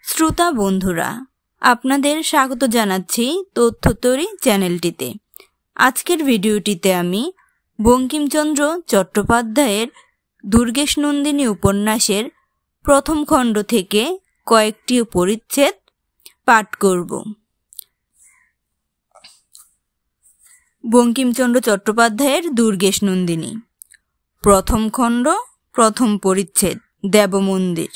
শ্রোতা বন্ধুরা, আপনাদের স্বাগত জানাচ্ছি তথ্যতরী চ্যানেলটিতে। আজকের ভিডিওটিতে আমি বঙ্কিমচন্দ্র চট্টোপাধ্যায়ের দুর্গেশ নন্দিনী উপন্যাসের প্রথম খণ্ড থেকে কয়েকটি পরিচ্ছেদ পাঠ করব। বঙ্কিমচন্দ্র চট্টোপাধ্যায়ের দুর্গেশ নন্দিনী, প্রথম খণ্ড, প্রথম পরিচ্ছেদ, দেবমন্দির।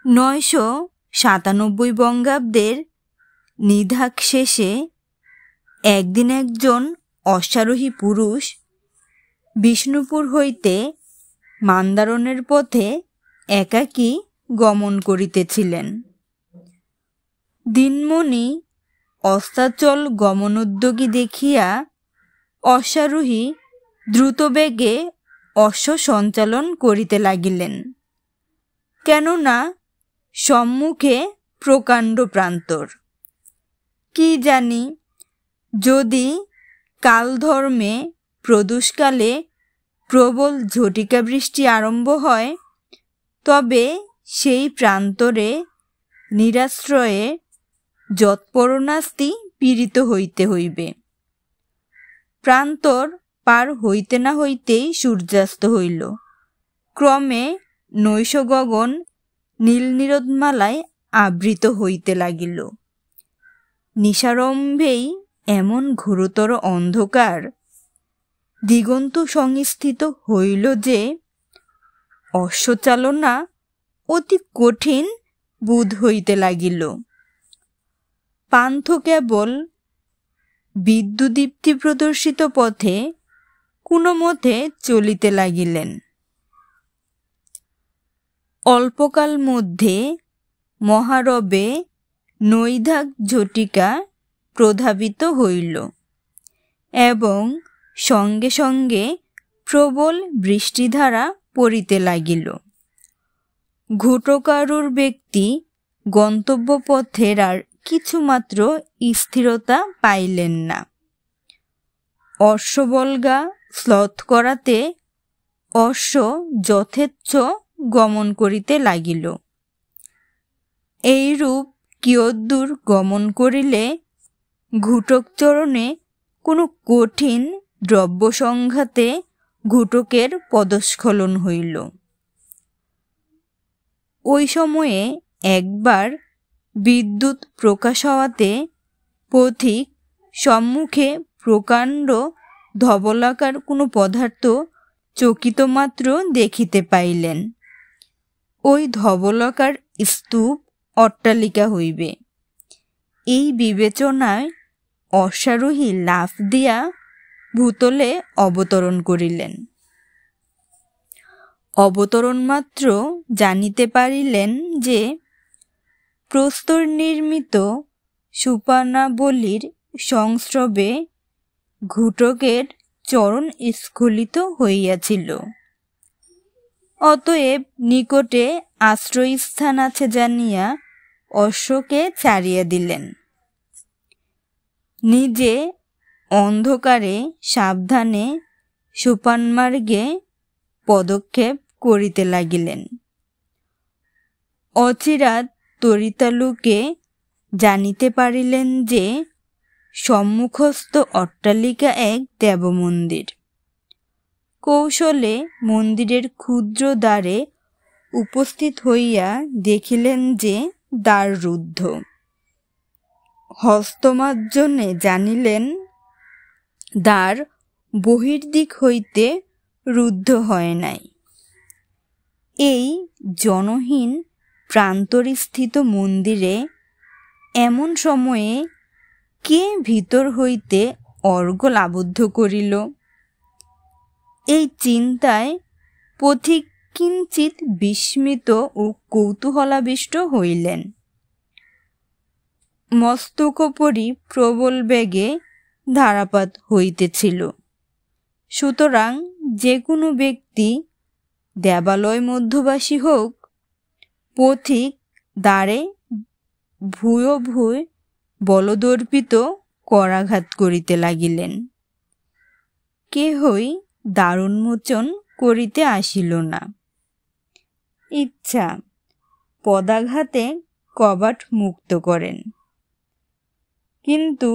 997 বঙ্গাব্দের নিধাক শেষে একদিন একজন অশ্বারোহী পুরুষ বিষ্ণুপুর হইতে মান্দারণের পথে একাকী গমন করিতেছিলেন। দিনমণি অস্তাচল গমনোদ্যোগী দেখিয়া অশ্বারোহী দ্রুতবেগে অশ্ব সঞ্চালন করিতে লাগিলেন, কেননা সম্মুখে প্রকাণ্ড প্রান্তর। কি জানি, যদি কালধর্মে প্রদোষকালে প্রবল ঝটিকা বৃষ্টি আরম্ভ হয়, তবে সেই প্রান্তরে নিরাশ্রয়ে যৎপরণাস্তি পীড়িত হইতে হইবে। প্রান্তর পার হইতে না হইতেই সূর্যাস্ত হইল। ক্রমে নৈশ গগন নীল নিরোদমালায় আবৃত হইতে লাগিল। নিশারম্ভেই এমন ঘোরতর অন্ধকার দিগন্ত সংস্থিত হইল যে অশ্বচালনা অতি কঠিন বোধ হইতে লাগিল। পান্থ কেবল বিদ্যুদীপ্তি প্রদর্শিত পথে কোনো মতে চলিতে লাগিলেন। অল্পকাল মধ্যে মহারবে নৈধাক ঝটিকা প্রধাবিত হইল এবং সঙ্গে সঙ্গে প্রবল বৃষ্টিধারা পড়িতে লাগিল। ঘুটকারুর ব্যক্তি গন্তব্যপথের আর কিছুমাত্র স্থিরতা পাইলেন না। অশ্ববল্গা শ্লথ করাতে অশ্ব যথেচ্ছ গমন করিতে লাগিল। এইরূপ কিয়দ্দূর গমন করিলে ঘুটকচরণে কোনো কঠিন দ্রব্য সংঘাতে ঘুটকের পদস্খলন হইল। ওই সময়ে একবার বিদ্যুৎ প্রকাশ হওয়াতে পথিক সম্মুখে প্রকাণ্ড ধবলাকার কোনো পদার্থ চকিত মাত্র দেখিতে পাইলেন। ওই ধবলাকার স্তূপ অট্টালিকা হইবে। এই বিবেচনায় অশ্বারোহী লাফ দিয়া ভূতলে অবতরণ করিলেন। অবতরণ মাত্র জানিতে পারিলেন যে প্রস্তর নির্মিত সুপানাবলীর সংস্রবে ঘুটকের চরণ স্খলিত হইয়াছিল। অতএব নিকটে আশ্রয়স্থান আছে জানিয়া অশ্বকে ছাড়িয়া দিলেন। নিজে অন্ধকারে সাবধানে সোপানমার্গে পদক্ষেপ করিতে লাগিলেন। অচিরাৎ তরিতালোকে জানিতে পারিলেন যে সম্মুখস্থ অট্টালিকা এক দেবমন্দির। কৌশলে মন্দিরের ক্ষুদ্র দ্বারে উপস্থিত হইয়া দেখিলেন যে দ্বার রুদ্ধ। হস্তমার্জনে জানিলেন দ্বার বহির্দিক হইতে রুদ্ধ হয় নাই। এই জনহীন প্রান্তরস্থিত মন্দিরে এমন সময়ে কে ভিতর হইতে অর্গল আবদ্ধ করিল? এই চিন্তায় পথিক কিঞ্চিৎ বিস্মিত ও কৌতূহলাবিষ্ট হইলেন। মস্তকোপরি প্রবল বেগে ধারাপাত হইতেছিল। সুতরাং যে কোনো ব্যক্তি, দেবালয় মধ্যবাসী হোক, পথিক দ্বারে ভূয় বলদর্পিত করাঘাত করিতে লাগিলেন। কেহই দ্বারোন্মোচন করিতে আসিল না। ইচ্ছা পদাঘাতে কবাট মুক্ত করেন। কিন্তু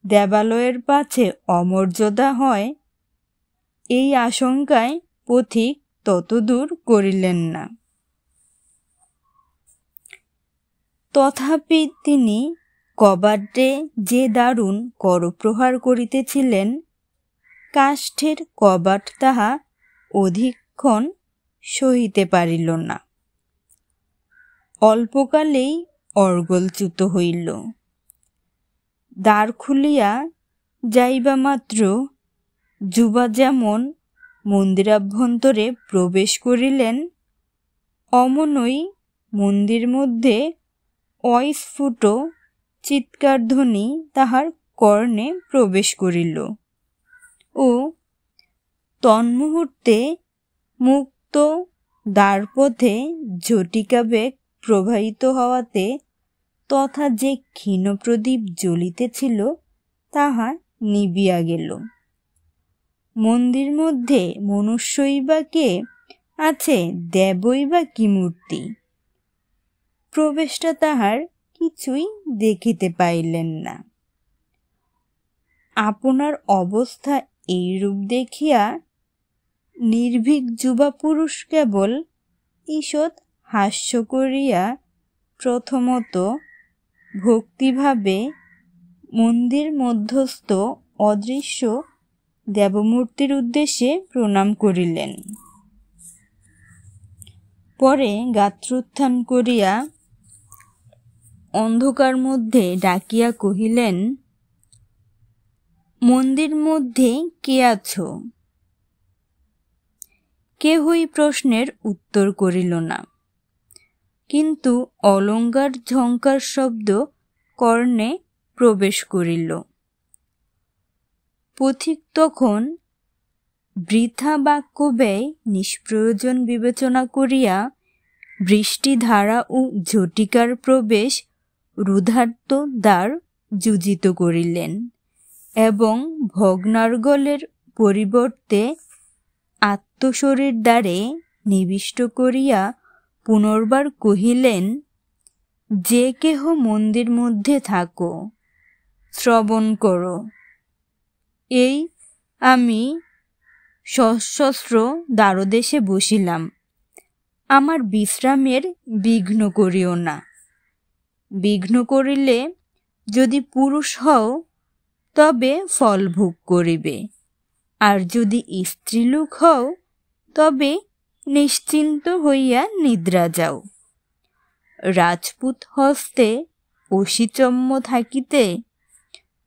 দেবালয়ের পাছে অমর্যাদা হয় এই আশঙ্কায় পথিক ততদূর করিলেন না। তথাপি তিনি কবাটে যে দারুণ করপ্রহার করিতেছিলেন, কাষ্ঠের কবাট তাহা অধিকক্ষণ সহিতে পারিল না। অল্পকালেই অর্গলচ্যুত হইল। দ্বার খুলিয়া যাইবা মাত্র যুবা যেমন মন্দিরাভ্যন্তরে প্রবেশ করিলেন, অমনই মন্দির মধ্যে অস্ফুট চিৎকারধ্বনি তাহার কর্ণে প্রবেশ করিল ও তন্মুহূর্তে মুক্ত দ্বারপথে ঝটিকাবেগ প্রবাহিত হওয়াতে তথা যে ক্ষীণ প্রদীপ জ্বলিতেছিল তাহা নিবিয়া গেল। মন্দির মধ্যে মনুষ্যই বা কে আছে, দেবই বা কি মূর্তি? প্রবেশটা তাহার কিছুই দেখিতে পাইলেন না। আপনার অবস্থা এইরূপ দেখিয়া নির্ভীক যুবা পুরুষ কেবল ঈষৎ হাস্য করিয়া প্রথমত ভক্তিভাবে মন্দির মধ্যস্থ অদৃশ্য দেবমূর্তির উদ্দেশ্যে প্রণাম করিলেন। পরে গাত্রোত্থান করিয়া অন্ধকার মধ্যে ডাকিয়া কহিলেন, মন্দির মধ্যে কে আছো? কেহই প্রশ্নের উত্তর করিল না, কিন্তু অলঙ্কার ঝঙ্কার শব্দ কর্ণে প্রবেশ করিল। পথিক তখন বৃথা বাক্য ব্যয় নিষ্প্রয়োজন বিবেচনা করিয়া বৃষ্টিধারা ও ঝটিকার প্রবেশ রুধার্ত দ্বার যুজিত করিলেন এবং ভগ্নার্গলের পরিবর্তে আত্মশরীর দ্বারে নিবিষ্ট করিয়া পুনর্বার কহিলেন, যে কেহ মন্দির মধ্যে থাকো, শ্রবণ করো। এই আমি সশস্ত্র দ্বারদেশে বসিলাম, আমার বিশ্রামের বিঘ্ন করিও না। বিঘ্ন করিলে যদি পুরুষ হও তবে ফল ভোগ করিবে, আর যদি স্ত্রীলোক হও তবে নিশ্চিন্ত হইয়া নিদ্রা যাও। রাজপুত হস্তে অসিচম্য থাকিতে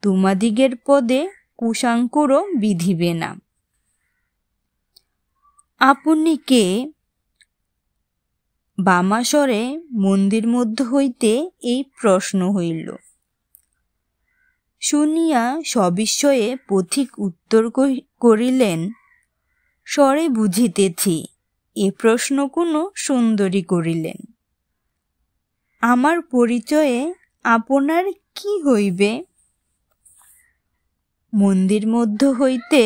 তোমাদিগের পদে কুশাঙ্কুরও বিধিবে না। আপনি কে? বামাসরে মন্দির মধ্য হইতে এই প্রশ্ন হইল। শুনিয়া সবিস্ময়ে পথিক উত্তর করিলেন, স্বরে বুঝিতেছি এ প্রশ্ন কোনো সুন্দরী করিলেন। আমার পরিচয়ে আপনার কি হইবে? মন্দির মধ্য হইতে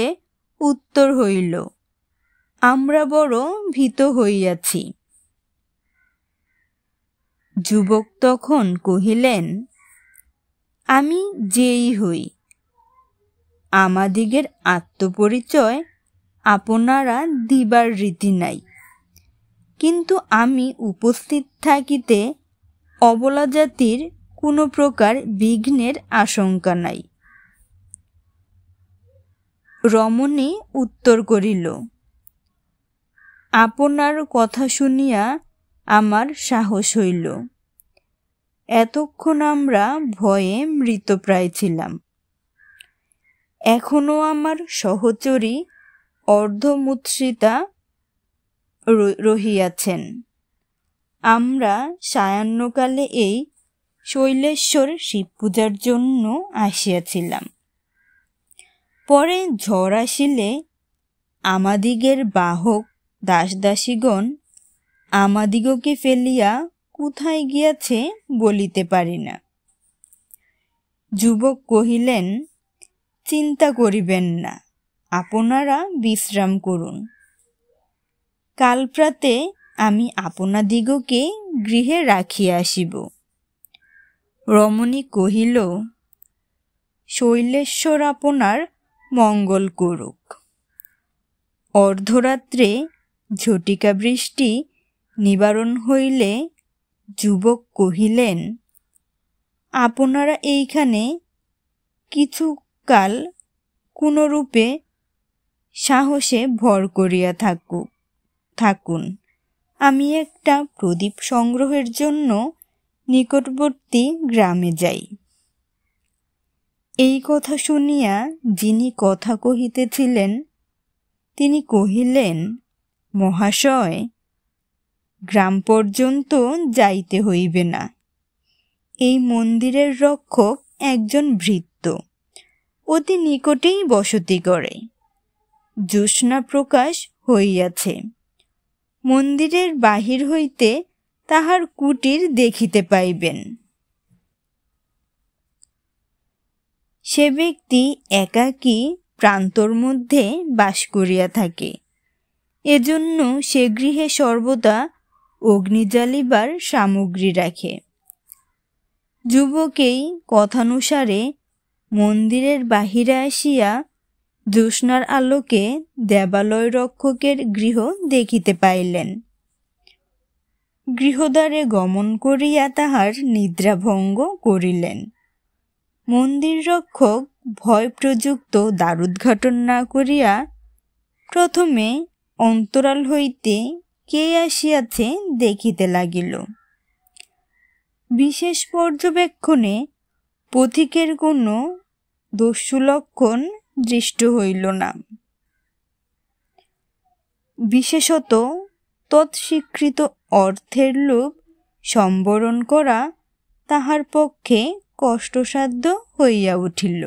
উত্তর হইল, আমরা বড় ভীত হইয়াছি। যুবক তখন কহিলেন, আমি যেই হই, আমাদিগের আত্মপরিচয় আপনারা দিবার রীতি নাই, কিন্তু আমি উপস্থিত থাকিতে অবলা জাতির কোনো প্রকার বিঘ্নের আশঙ্কা নাই। রমণী উত্তর করিল, আপনার কথা শুনিয়া আমার সাহস হইল। এতক্ষণ আমরা ভয়ে মৃতপ্রায় ছিলাম, এখনো আমার সহচরী অর্ধমুৎসৃতা রহিয়াছেন। আমরা সায়াহ্নকালে এই শৈলেশ্বর শিব পূজার জন্য আসিয়াছিলাম। পরে ঝড় আসিলে আমাদিগের বাহক দাসদাসীগণ আমাদিগকে ফেলিয়া কোথায় গিয়াছে বলিতে পারি না। যুবক কহিলেন, চিন্তা করিবেন না, আপনারা বিশ্রাম করুন। কাল প্রাতে আমি আপনাদিগকে গৃহে রাখিয়া আসিব। রমণী কহিল, শৈলেশ্বর আপনার মঙ্গল করুক। অর্ধরাত্রে ঝটিকা বৃষ্টি নিবারণ হইলে যুবক কহিলেন, আপনারা এইখানে কিছুকাল কোনরূপে সাহসে ভর করিয়া থাকুন। আমি একটা প্রদীপ সংগ্রহের জন্য নিকটবর্তী গ্রামে যাই। এই কথা শুনিয়া যিনি কথা কহিতেছিলেন তিনি কহিলেন, মহাশয়, গ্রাম পর্যন্ত যাইতে হইবে না। এই মন্দিরের রক্ষক একজন ভৃত্য, অতি নিকটেই বসতি করে। জ্যোৎস্না প্রকাশ হইয়াছে, মন্দিরের বাহির হইতে তাহার কুটির দেখিতে পাইবেন। সে ব্যক্তি একাকী প্রান্তর মধ্যে বাস করিয়া থাকে, এজন্য সে গৃহে সর্বদা অগ্নি জ্বালিবার সামগ্রী রাখে। যুবকেই কথানুসারে মন্দিরের বাহিরে আসিয়া জ্যোৎস্নার আলোকে দেবালয় রক্ষকের গৃহ দেখিতে পাইলেন। গৃহদ্বারে গমন করিয়া তাহার নিদ্রাভঙ্গ করিলেন। মন্দির রক্ষক ভয় প্রযুক্ত দ্বারোদ্ঘাটন না করিয়া প্রথমে অন্তরাল হইতে কে আসিয়াছে দেখিতে লাগিল। বিশেষ পর্যবেক্ষণে পথিকের কোনো দস্যুলক্ষণ দৃষ্ট হইল না। বিশেষত তৎস্বীকৃত অর্থের লোভ সম্বরণ করা তাহার পক্ষে কষ্টসাধ্য হইয়া উঠিল।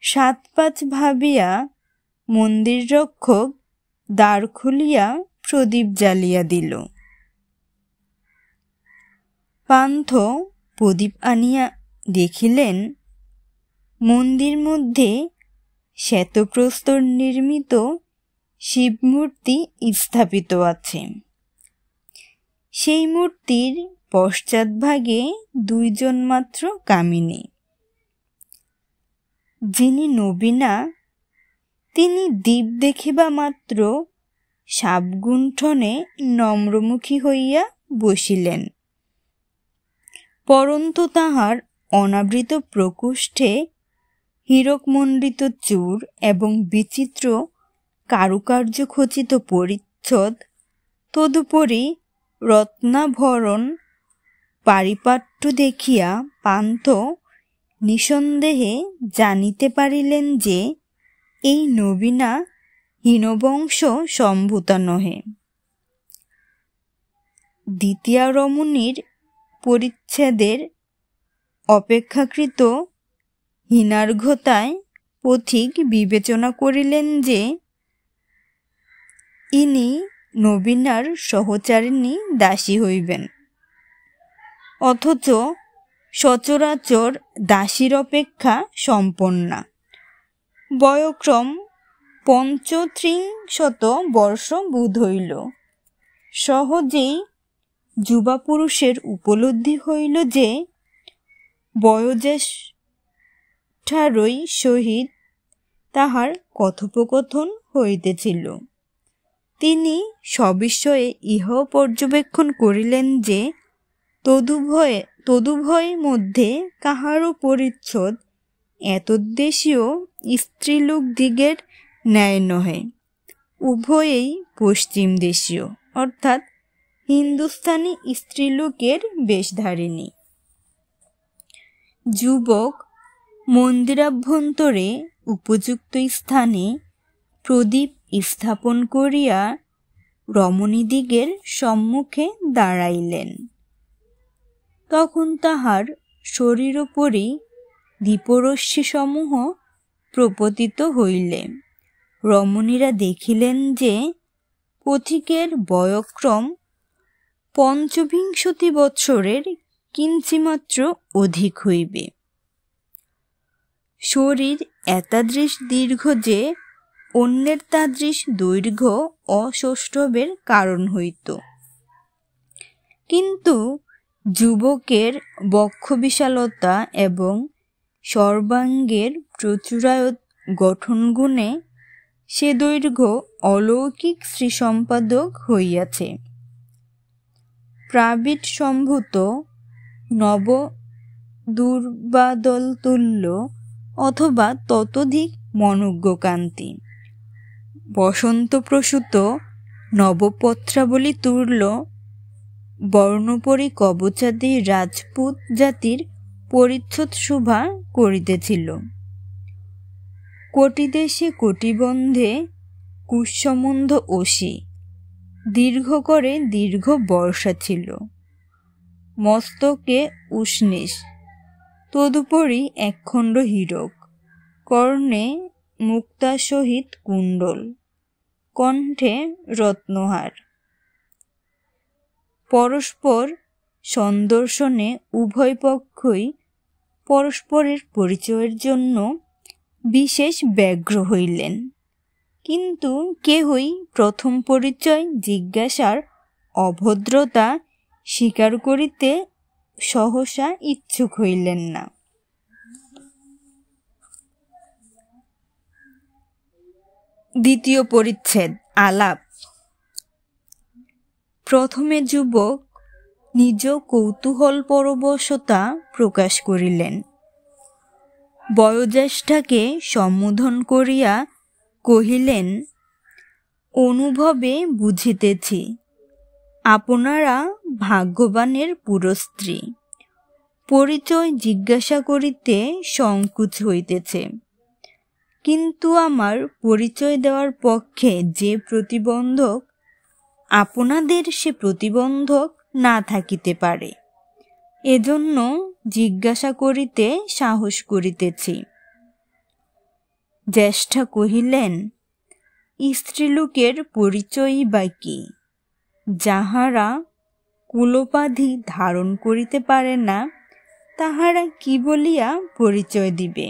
৭-৫ ভাবিয়া মন্দির রক্ষক দ্বার খুলিয়া প্রদীপ জ্বালিয়া দিল। পান্থ প্রদীপ আনিয়া দেখিলেন মন্দির মধ্যে শ্বেতপ্রস্তর নির্মিত শিবমূর্তি স্থাপিত আছে। সেই মূর্তির পশ্চাৎভাগে ২ জন মাত্র কামিনী। যিনি নবীনা তিনি দীপ দেখিবা মাত্র সাবগুণ্ঠনে নম্রমুখী হইয়া বসিলেন, পরন্তু তাহার অনাবৃত প্রকোষ্ঠে হীরকমণ্ডিত চূড় এবং বিচিত্র কারুকার্য খচিত পরিচ্ছদ, তদুপরি রত্নাভরণ পারিপাট্য দেখিয়া পান্থ নিঃসন্দেহে জানিতে পারিলেন যে এই নবীনা হীনবংশ সম্ভূতা নহে। দ্বিতীয়া রমণীর পরিচ্ছেদের অপেক্ষাকৃত হীনার্ঘতায় পথিক বিবেচনা করিলেন যে ইনি নবীনার সহচারিণী দাসী হইবেন, অথচ সচরাচর দাসীর অপেক্ষা সম্পন্না। বয়ক্রম ৩৫ বর্ষ বোধ হইল। সহজেই যুবা পুরুষের উপলব্ধি হইল যে বয়োজ্যেষ্ঠারই সহিত তাহার কথোপকথন হইতেছিল। তিনি সবিস্ময়ে ইহাও পর্যবেক্ষণ করিলেন যে তদুভয় মধ্যে কাহারও পরিচ্ছদ এতদ্দেশীয় স্ত্রীলোকদিগের ন্যায় নহে, উভয়েই পশ্চিম দেশীয় অর্থাৎ হিন্দুস্থানী স্ত্রীলোকের বেশধারিণী। যুবক মন্দিরাভ্যন্তরে উপযুক্ত স্থানে প্রদীপ স্থাপন করিয়া রমণীদিগের সম্মুখে দাঁড়াইলেন। তখন তাহার শরীরোপরি দীপরশ্মিসমূহ প্রপতিত হইলে রমণীরা দেখিলেন যে পথিকের বয়ক্রম ৫৫ বৎসরের কিঞ্চিমাত্র অধিক হইবে। শরীর এতাদৃশ দীর্ঘ যে অন্যের তাদৃশ দৈর্ঘ্য অসৌষ্ঠবের কারণ হইত। কিন্তু যুবকের বক্ষবিশালতা এবং সর্বাঙ্গের প্রচুরায়ত গঠনগুণে সে দৈর্ঘ্য অলৌকিক শ্রীসম্পাদক হইয়াছে। প্রাবিড সম্ভূত নব দুর্বাদলতুল্য অথবা ততোধিক মনোজ্ঞকান্তি, বসন্তপ্রসূত নবপত্রাবলী তুল্য বর্ণপরি কবচাদি রাজপুত জাতির পরিচ্ছদ শোভা করিতেছিল। কোটিদেশে কোটিবন্ধে কুশমন্দ অসি, দীর্ঘ করে দীর্ঘ বর্ষা ছিল। মস্তকে উষ্ণীষ, তদুপরি একখণ্ড হীরক, কর্ণে মুক্তার সহিত কুণ্ডল, কণ্ঠে রত্নহার। পরস্পর সন্দর্শনে উভয় পক্ষই পরস্পরের পরিচয়ের জন্য বিশেষ ব্যগ্র হইলেন, কিন্তু কেহই প্রথম পরিচয় জিজ্ঞাসার অভদ্রতা স্বীকার করিতে সহসা ইচ্ছুক হইলেন না। দ্বিতীয় পরিচ্ছেদ আলাপ। প্রথমে যুবক নিজ কৌতূহল পরবশতা প্রকাশ করিলেন। বয়োজ্যেষ্ঠাকে সম্বোধন করিয়া কহিলেন, অনুভবে বুঝিতেছি আপনারা ভাগ্যবানের পুরস্ত্রী। পরিচয় জিজ্ঞাসা করিতে সংকোচ হইতেছে, কিন্তু আমার পরিচয় দেওয়ার পক্ষে যে প্রতিবন্ধক, আপনাদের সে প্রতিবন্ধক না থাকিতে পারে, এজন্য জিজ্ঞাসা করিতে সাহস করিতেছি। জ্যেষ্ঠা কহিলেন, স্ত্রীলোকের পরিচয়ই বা কি? যাহারা কুলোপাধি ধারণ করিতে পারে না, তাহারা কি বলিয়া পরিচয় দিবে?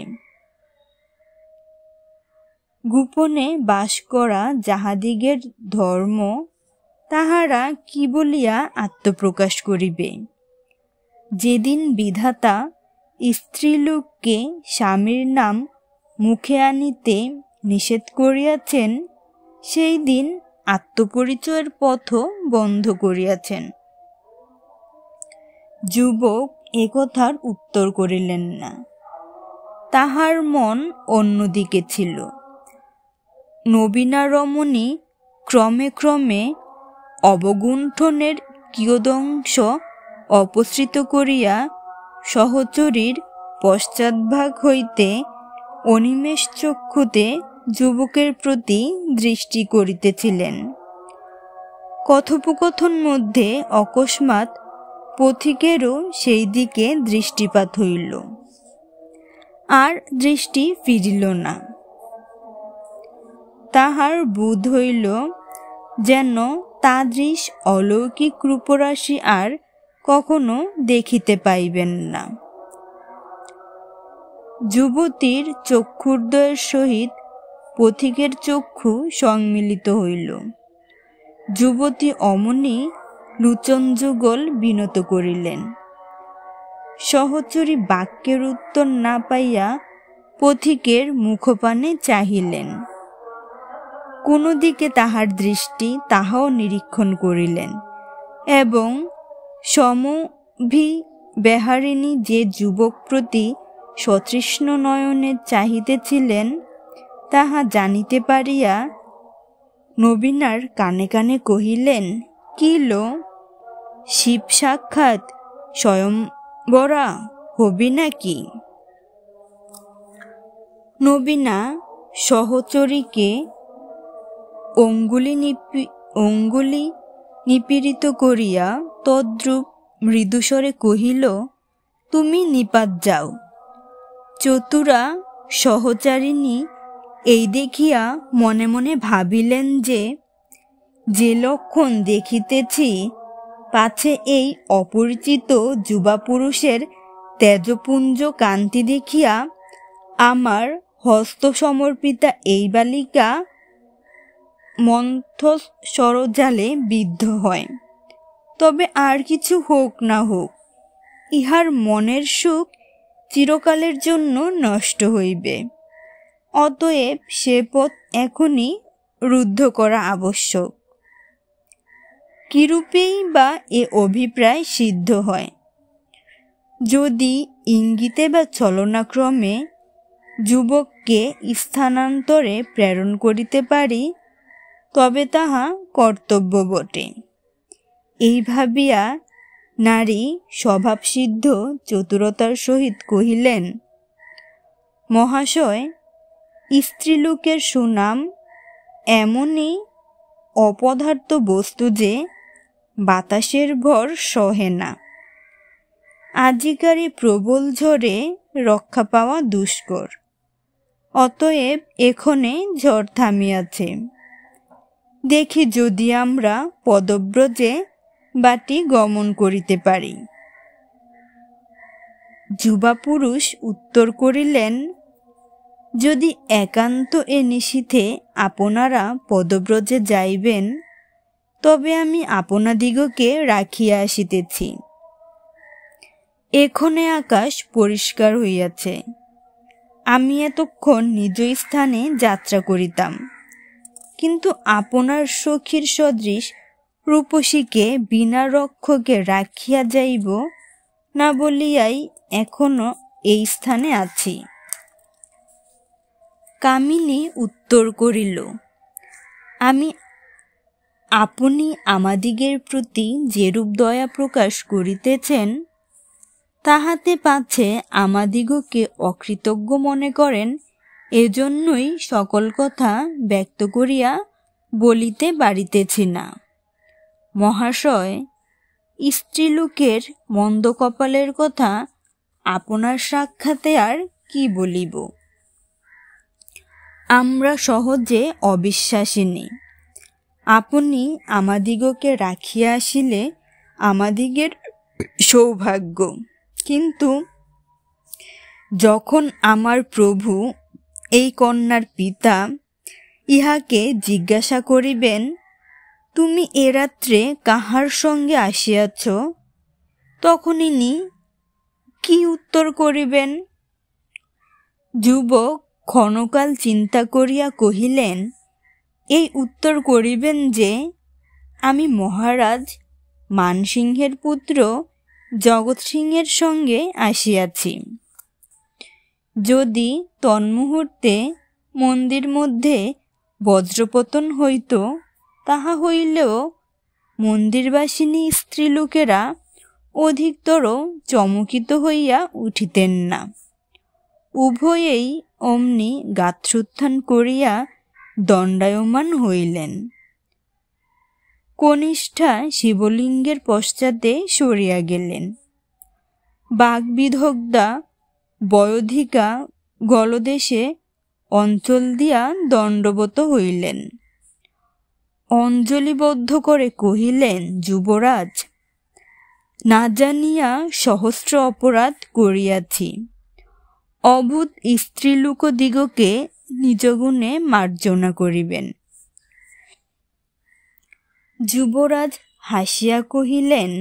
গোপনে বাস করা যাহাদিগের ধর্ম, তাহারা কি বলিয়া আত্মপ্রকাশ করিবে? যেদিন বিধাতা স্ত্রীলোককে স্বামীর নাম মুখে আনিতে নিষেধ করিয়াছেন, সেই দিন আত্মপরিচয়ের পথও বন্ধ করিয়াছেন। যুবক একথার উত্তর করিলেন না, তাহার মন অন্যদিকে ছিল। নবীনা রমণী ক্রমে ক্রমে অবগুণ্ঠনের কিয়দংশ অপসৃত করিয়া সহচরীর পশ্চাৎভাগ হইতে অনিমেষ চক্ষুতে যুবকের প্রতি দৃষ্টি করিতেছিলেন। কথোপকথন মধ্যে অকস্মাৎ পথিকেরও সেই দিকে দৃষ্টিপাত হইল, আর দৃষ্টি ফিরিল না। তাহার বোধ হইল যেন তাদৃশ অলৌকিক রূপরাশি আর কখনো দেখিতে পাইবেন না। যুবতীর চক্ষুর্দয়ের সহিত পথিকের চক্ষু সম্মিলিত হইল। যুবতী অমনি লোচনযুগল বিনত করিলেন। সহচরী বাক্যের উত্তর না পাইয়া পথিকের মুখপানে চাহিলেন। কোন দিকে তাহার দৃষ্টি, তাহাও নিরীক্ষণ করিলেন, এবং সমভিব্যাহারিণী যে যুবক প্রতি সতৃষ্ণ নয়নে চাহিতেছিলেন, তাহা জানিতে পারিয়া নবীনার কানে কানে কহিলেন, কি লো, শিব সাক্ষাৎ স্বয়ংবরা হবি নাকি? নবীনা সহচরীকে অঙ্গুলি নিপীড়িত করিয়া তদ্রূপ মৃদুস্বরে কহিল, তুমি নিপাত যাও। চতুরা সহচারিণী এই দেখিয়া মনে মনে ভাবিলেন যে লক্ষণ দেখিতেছি, পাছে এই অপরিচিত যুবা পুরুষের তেজপুঞ্জ কান্তি দেখিয়া আমার হস্ত সমর্পিতা এই বালিকা মন্থর সরজালে বিদ্ধ হয়। তবে আর কিছু হোক না হোক, ইহার মনের সুখ চিরকালের জন্য নষ্ট হইবে। অতএব সে পথ এখনই রুদ্ধ করা আবশ্যক। কিরূপেই বা এ অভিপ্রায় সিদ্ধ হয়? যদি ইঙ্গিতে বা ছলনাক্রমে যুবককে স্থানান্তরে প্রেরণ করিতে পারি, তবে তাহা কর্তব্য বটে। এই ভাবিয়া নারী স্বভাবসিদ্ধ চতুরতার সহিত কহিলেন, মহাশয়, স্ত্রীলোকের সুনাম এমনই অপদার্থ বস্তু যে বাতাসের ভর সহে না। আজিকার এই প্রবল ঝড়ে রক্ষা পাওয়া দুষ্কর। অতএব এক্ষণে ঝড় থামিয়াছে। দেখি যদি আমরা পদব্রজে বাটি গমন করিতে পারি। যুবা পুরুষ উত্তর করিলেন, যদি একান্ত এ নিশীথে আপনারা পদব্রজে যাইবেন, তবে আমি আপনাদিগকে রাখিয়া আসিতেছি। এক্ষণে আকাশ পরিষ্কার হইয়াছে। আমি এতক্ষণ নিজ স্থানে যাত্রা করিতাম, কিন্তু আপনার সখীর সদৃশ রূপসীকে বিনা রক্ষকে রাখিয়া যাইব না বলিয়াই এখনো এই স্থানে আছি। কামিনী উত্তর করিল, আমি আপনি আমাদিগের প্রতি যেরূপ দয়া প্রকাশ করিতেছেন, তাহাতে পাছে আমাদিগকে অকৃতজ্ঞ মনে করেন, এজন্যই সকল কথা ব্যক্ত করিয়া বলিতে পারিতেছি না। মহাশয়, স্ত্রীলোকের মন্দ কপালের কথা আপনার সাক্ষাতে আর কি বলিব? আমরা সহজে অবিশ্বাসিনী। আপনি আমাদিগকে রাখিয়া আসিলে আমাদিগের সৌভাগ্য। কিন্তু যখন আমার প্রভু এই কন্যার পিতা ইহাকে জিজ্ঞাসা করিবেন, তুমি এ রাত্রে কাহার সঙ্গে আসিয়াছ, তখন ইনি কি উত্তর করিবেন? যুবক ক্ষণকাল চিন্তা করিয়া কহিলেন, এই উত্তর করিবেন যে আমি মহারাজ মানসিংহের পুত্র জগৎ সিংহের সঙ্গে আসিয়াছি। যদি তন্মুহূর্তে মন্দির মধ্যে বজ্রপতন হইত, তাহা হইলেও মন্দিরবাসিনী স্ত্রীলোকেরা অধিকতর চমকিত হইয়া উঠিতেন না। উভয়েই অমনি গাত্রোত্থান করিয়া দণ্ডায়মান হইলেন। কনিষ্ঠা শিবলিঙ্গের পশ্চাতে সরিয়া গেলেন। বাগ্বিদগ্ধা বয়োধিকা গলদেশে অঞ্চল দিয়া দণ্ডবত হইলেন। অঞ্জলিবদ্ধ করে কহিলেন, যুবরাজ, না জানিয়া সহস্র অপরাধ করিয়াছি। অভূত স্ত্রীলোকদিগকে নিজ গুণে মার্জনা করিবেন। যুবরাজ হাসিয়া কহিলেন,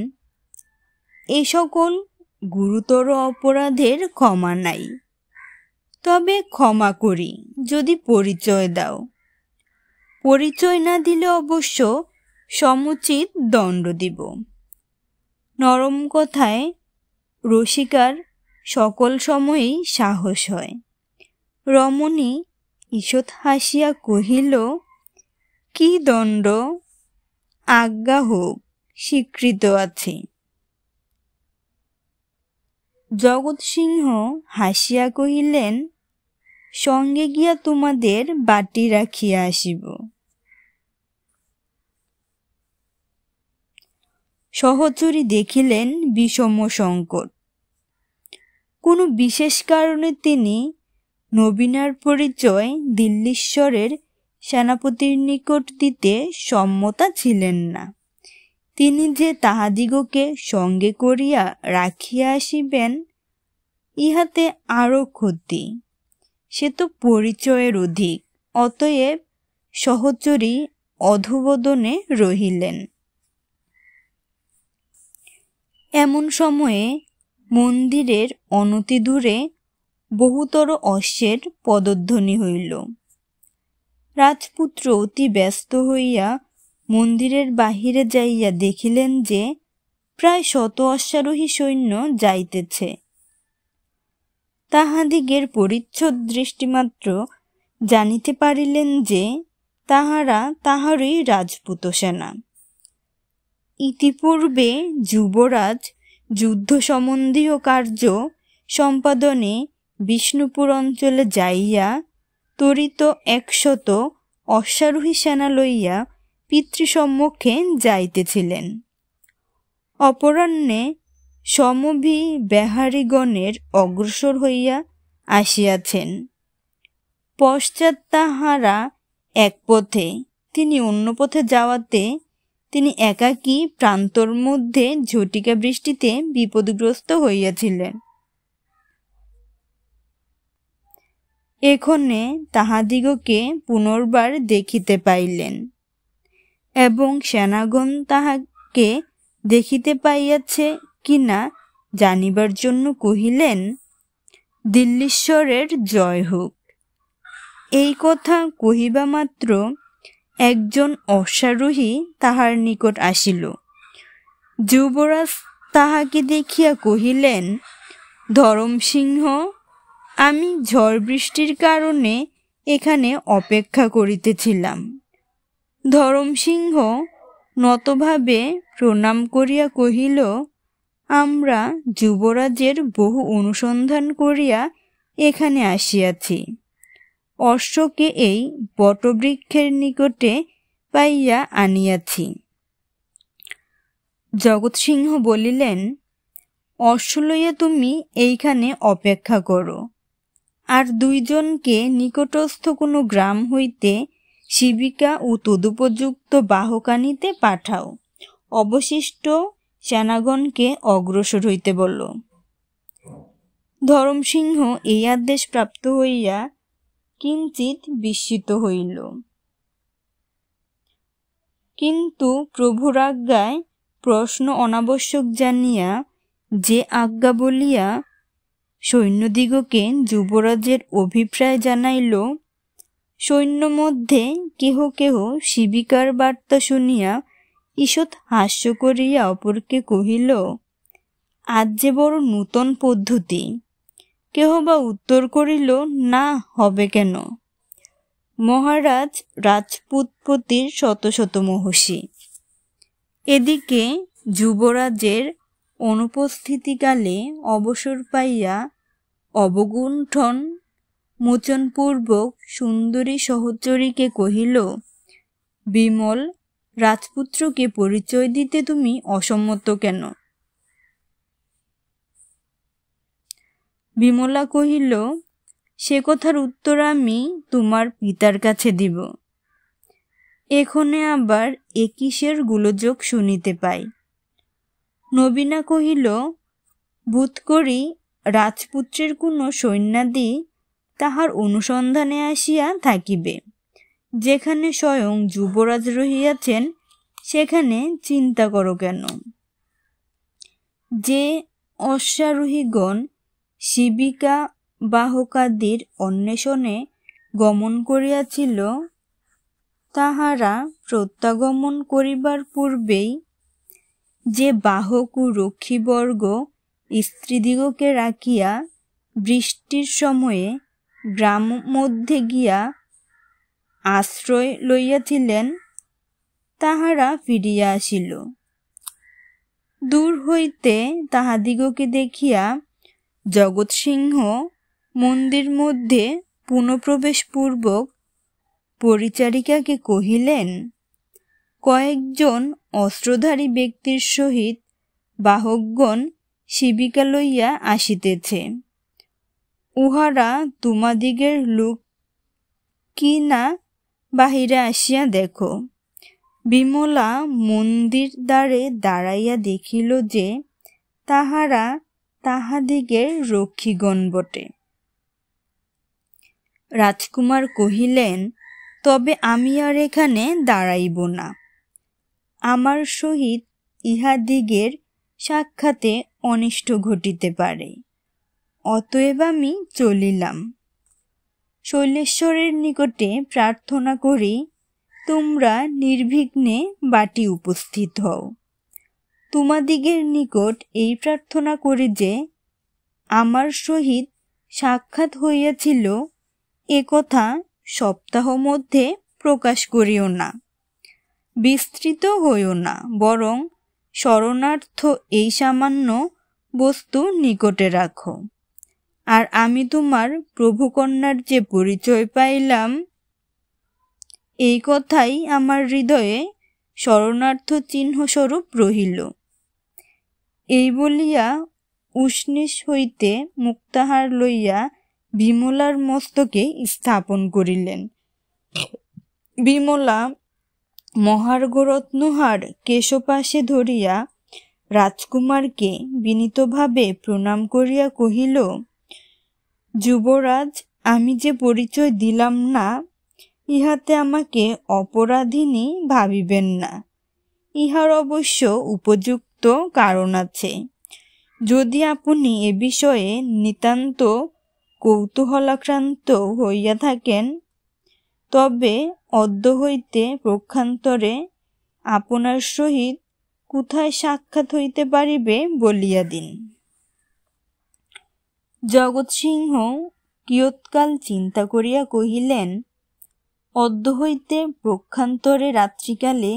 এ সকল গুরুতর অপরাধের ক্ষমা নাই। তবে ক্ষমা করি যদি পরিচয় দাও। পরিচয় না দিলে অবশ্য সমুচিত দণ্ড দিব। নরম কথায় রসিকার সকল সময়ই সাহস হয়। রমণী ঈষৎ হাসিয়া কহিল, কি দণ্ড? আজ্ঞা হোক, স্বীকৃত আছে। জগৎসিংহ হাসিয়া কহিলেন, সঙ্গে গিয়া তোমাদের বাটি রাখিয়া আসিব। সহচরী দেখিলেন বিষম সংকট। কোনো বিশেষ কারণে তিনি নবীনার পরিচয় দিল্লীশ্বরের সেনাপতির নিকট দিতে সম্মতা ছিলেন না। তিনি যে তাহাদিগকে সঙ্গে করিয়া রাখিয়া আসিবেন, ইহাতে আরও ক্ষতি। সে তো পরিচয়ের অধিক। অতএব সহচরী অধোবদনে রহিলেন। এমন সময়ে মন্দিরের অনতিদূরে বহুতর অশ্বের পদধ্বনি হইল। রাজপুত্র অতি ব্যস্ত হইয়া মন্দিরের বাহিরে যাইয়া দেখিলেন যে প্রায় 100 অশ্বারোহী সৈন্য যাইতেছে। তাহাদিগের পরিচ্ছদ দৃষ্টিমাত্র জানিতে পারিলেন যে তাহারা তাহারই রাজপুত সেনা। ইতিপূর্বে যুবরাজ যুদ্ধ সম্বন্ধীয় কার্য সম্পাদনে বিষ্ণুপুর অঞ্চলে যাইয়া ত্বরিত 100 অশ্বারোহী সেনা লইয়া পিতৃসম্মুখে যাইতেছিলেন। অপরাহ্নে সমভি বেহারিগণের অগ্রসর হইয়া আসিয়াছেন। পশ্চাৎ তাহারা এক পথে, তিনি অন্য পথে যাওয়াতে তিনি একাকী প্রান্তর মধ্যে ঝটিকা বৃষ্টিতে বিপদগ্রস্ত হইয়াছিলেন। এক্ষণে তাহাদিগকে পুনর্বার দেখিতে পাইলেন এবং সেনাগণ তাহাকে দেখিতে পাইয়াছে কিনা জানিবার জন্য কহিলেন, দিল্লীশ্বরের জয় হোক। এই কথা কহিবা মাত্র একজন অশ্বারোহী তাহার নিকট আসিল। যুবরাজ তাহাকে দেখিয়া কহিলেন, ধরমসিংহ, আমি ঝড় বৃষ্টির কারণে এখানে অপেক্ষা করিতেছিলাম। ধরমসিংহ নতভাবে প্রণাম করিয়া কহিল, আমরা যুবরাজের বহু অনুসন্ধান করিয়া এখানে আসিয়াছি। অশ্বকে এই বটবৃক্ষের নিকটে পাইয়া আনিয়াছি। জগৎসিংহ বলিলেন, অশ্ব লইয়া তুমি এইখানে অপেক্ষা করো, আর 2 জনকে নিকটস্থ কোনো গ্রাম হইতে শিবিকা ও তদুপযুক্ত বাহক আনিতে পাঠাও। অবশিষ্ট সেনাগণকে অগ্রসর হইতে বল। ধরমসিংহ এই আদেশ প্রাপ্ত হইয়া কিঞ্চিৎ বিস্মিত হইল, কিন্তু প্রভুর আজ্ঞায় প্রশ্ন অনাবশ্যক জানিয়া যে আজ্ঞা বলিয়া সৈন্যদিগকে যুবরাজের অভিপ্রায় জানাইল। সৈন্য মধ্যে কেহ কেহ শিবিকার বার্তা শুনিয়া ঈষৎ হাস্য করিয়া অপরকে কহিল, আজ যে বড় নূতন পদ্ধতি। কেহ বা উত্তর করিল, না, হবে কেন? মহারাজ রাজপুতপতির 100 মহর্ষি। এদিকে যুবরাজের অনুপস্থিতিকালে অবসর পাইয়া অবগুণ্ঠন মোচনপূর্বক সুন্দরী সহচরীকে কহিল, বিমল, রাজপুত্রকে পরিচয় দিতে তুমি অসম্মত কেন? বিমলা কহিল, সে কথার উত্তর আমি তোমার পিতার কাছে দিব। এক্ষণে আবার এ কিসের গোলযোগ শুনিতে পাই? নবীনা কহিল, বোধ করি রাজপুত্রের কোনো সৈন্যাদি তাহার অনুসন্ধানে আসিয়া থাকিবে। যেখানে স্বয়ং যুবরাজ রহিয়াছেন সেখানে চিন্তা করো কেন? যে অশ্বারোহীগণ শিবিকা বাহকাদির অন্বেষণে গমন করিয়াছিল, তাহারা প্রত্যাগমন করিবার পূর্বেই যে বাহক ও রক্ষীবর্গ স্ত্রীদিগকে রাখিয়া বৃষ্টির সময়ে গ্রাম মধ্যে গিয়া আশ্রয় লইয়াছিলেন, তাহারা ফিরিয়া আসিল। দূর হইতে তাহাদিগকে দেখিয়া জগৎসিংহ মন্দির মধ্যে পুনঃপ্রবেশপূর্বক পরিচারিকাকে কহিলেন, কয়েকজন অস্ত্রধারী ব্যক্তির সহিত বাহকগণ শিবিকা লইয়া আসিতেছে। উহারা তোমাদিগের লোক কি না বাহিরে আসিয়া দেখো। বিমলা মন্দির দ্বারে দাঁড়াইয়া দেখিল যে তাহারা তাহাদিগের রক্ষীগণ বটে। রাজকুমার কহিলেন, তবে আমি আর এখানে দাঁড়াইব না। আমার সহিত ইহাদিগের সাক্ষাতে অনিষ্ট ঘটিতে পারে, অতএব আমি চলিলাম। শৈলেশ্বরের নিকটে প্রার্থনা করি তোমরা নির্বিঘ্নে বাটি উপস্থিত হও। তোমাদিগের নিকট এই প্রার্থনা করি যে আমার সহিত সাক্ষাৎ হইয়াছিল এ কথা সপ্তাহ মধ্যে প্রকাশ করিও না, বিস্তৃত হইও না, বরং শরণার্থ এই সামান্য বস্তু নিকটে রাখো। আর আমি তোমার প্রভুকন্যার যে পরিচয় পাইলাম, এই কথাই আমার হৃদয়ে শরণার্থ চিহ্নস্বরূপ রহিল। এই বলিয়া উষ্ণীষ হইতে মুক্তাহার লইয়া বিমলার মস্তকে স্থাপন করিলেন। বিমলা মহার্ঘরত্নহার কেশপাশে ধরিয়া রাজকুমারকে বিনীতভাবে প্রণাম করিয়া কহিল, যুবরাজ, আমি যে পরিচয় দিলাম না, ইহাতে আমাকে অপরাধিনী ভাবিবেন না। ইহার অবশ্য উপযুক্ত কারণ আছে। যদি আপনি এ বিষয়ে নিতান্ত কৌতূহলাক্রান্ত হইয়া থাকেন, তবে অদ্য হইতে পক্ষান্তরে আপনার সহিত কোথায় সাক্ষাৎ হইতে পারিবে বলিয়া দিন। জগৎসিংহ কিয়ৎকাল চিন্তা করিয়া কহিলেন, অদ্য হইতে পক্ষান্তরে রাত্রিকালে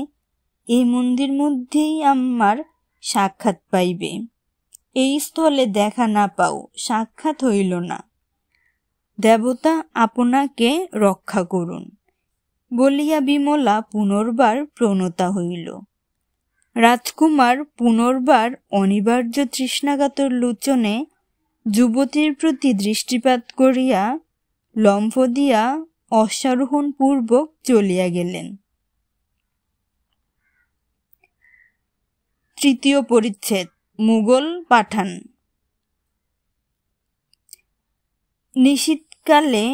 এই মন্দির মধ্যেই আমার সাক্ষাৎ পাইবে। এই স্থলে দেখা না পাও, সাক্ষাৎ হইল না। দেবতা আপনাকে রক্ষা করুন বলিয়া বিমলা পুনর্বার প্রণতা হইল। রাজকুমার পুনর্বার অনিবার্য তৃষ্ণাকাতর লোচনে যুবতীর প্রতি দৃষ্টিপাত করিয়া লম্ফ দিয়া অশ্বারোহণ পূর্বক চলিয়া গেলেন। তৃতীয় পরিচ্ছেদ, মুঘল পাঠান। নিশীথকালে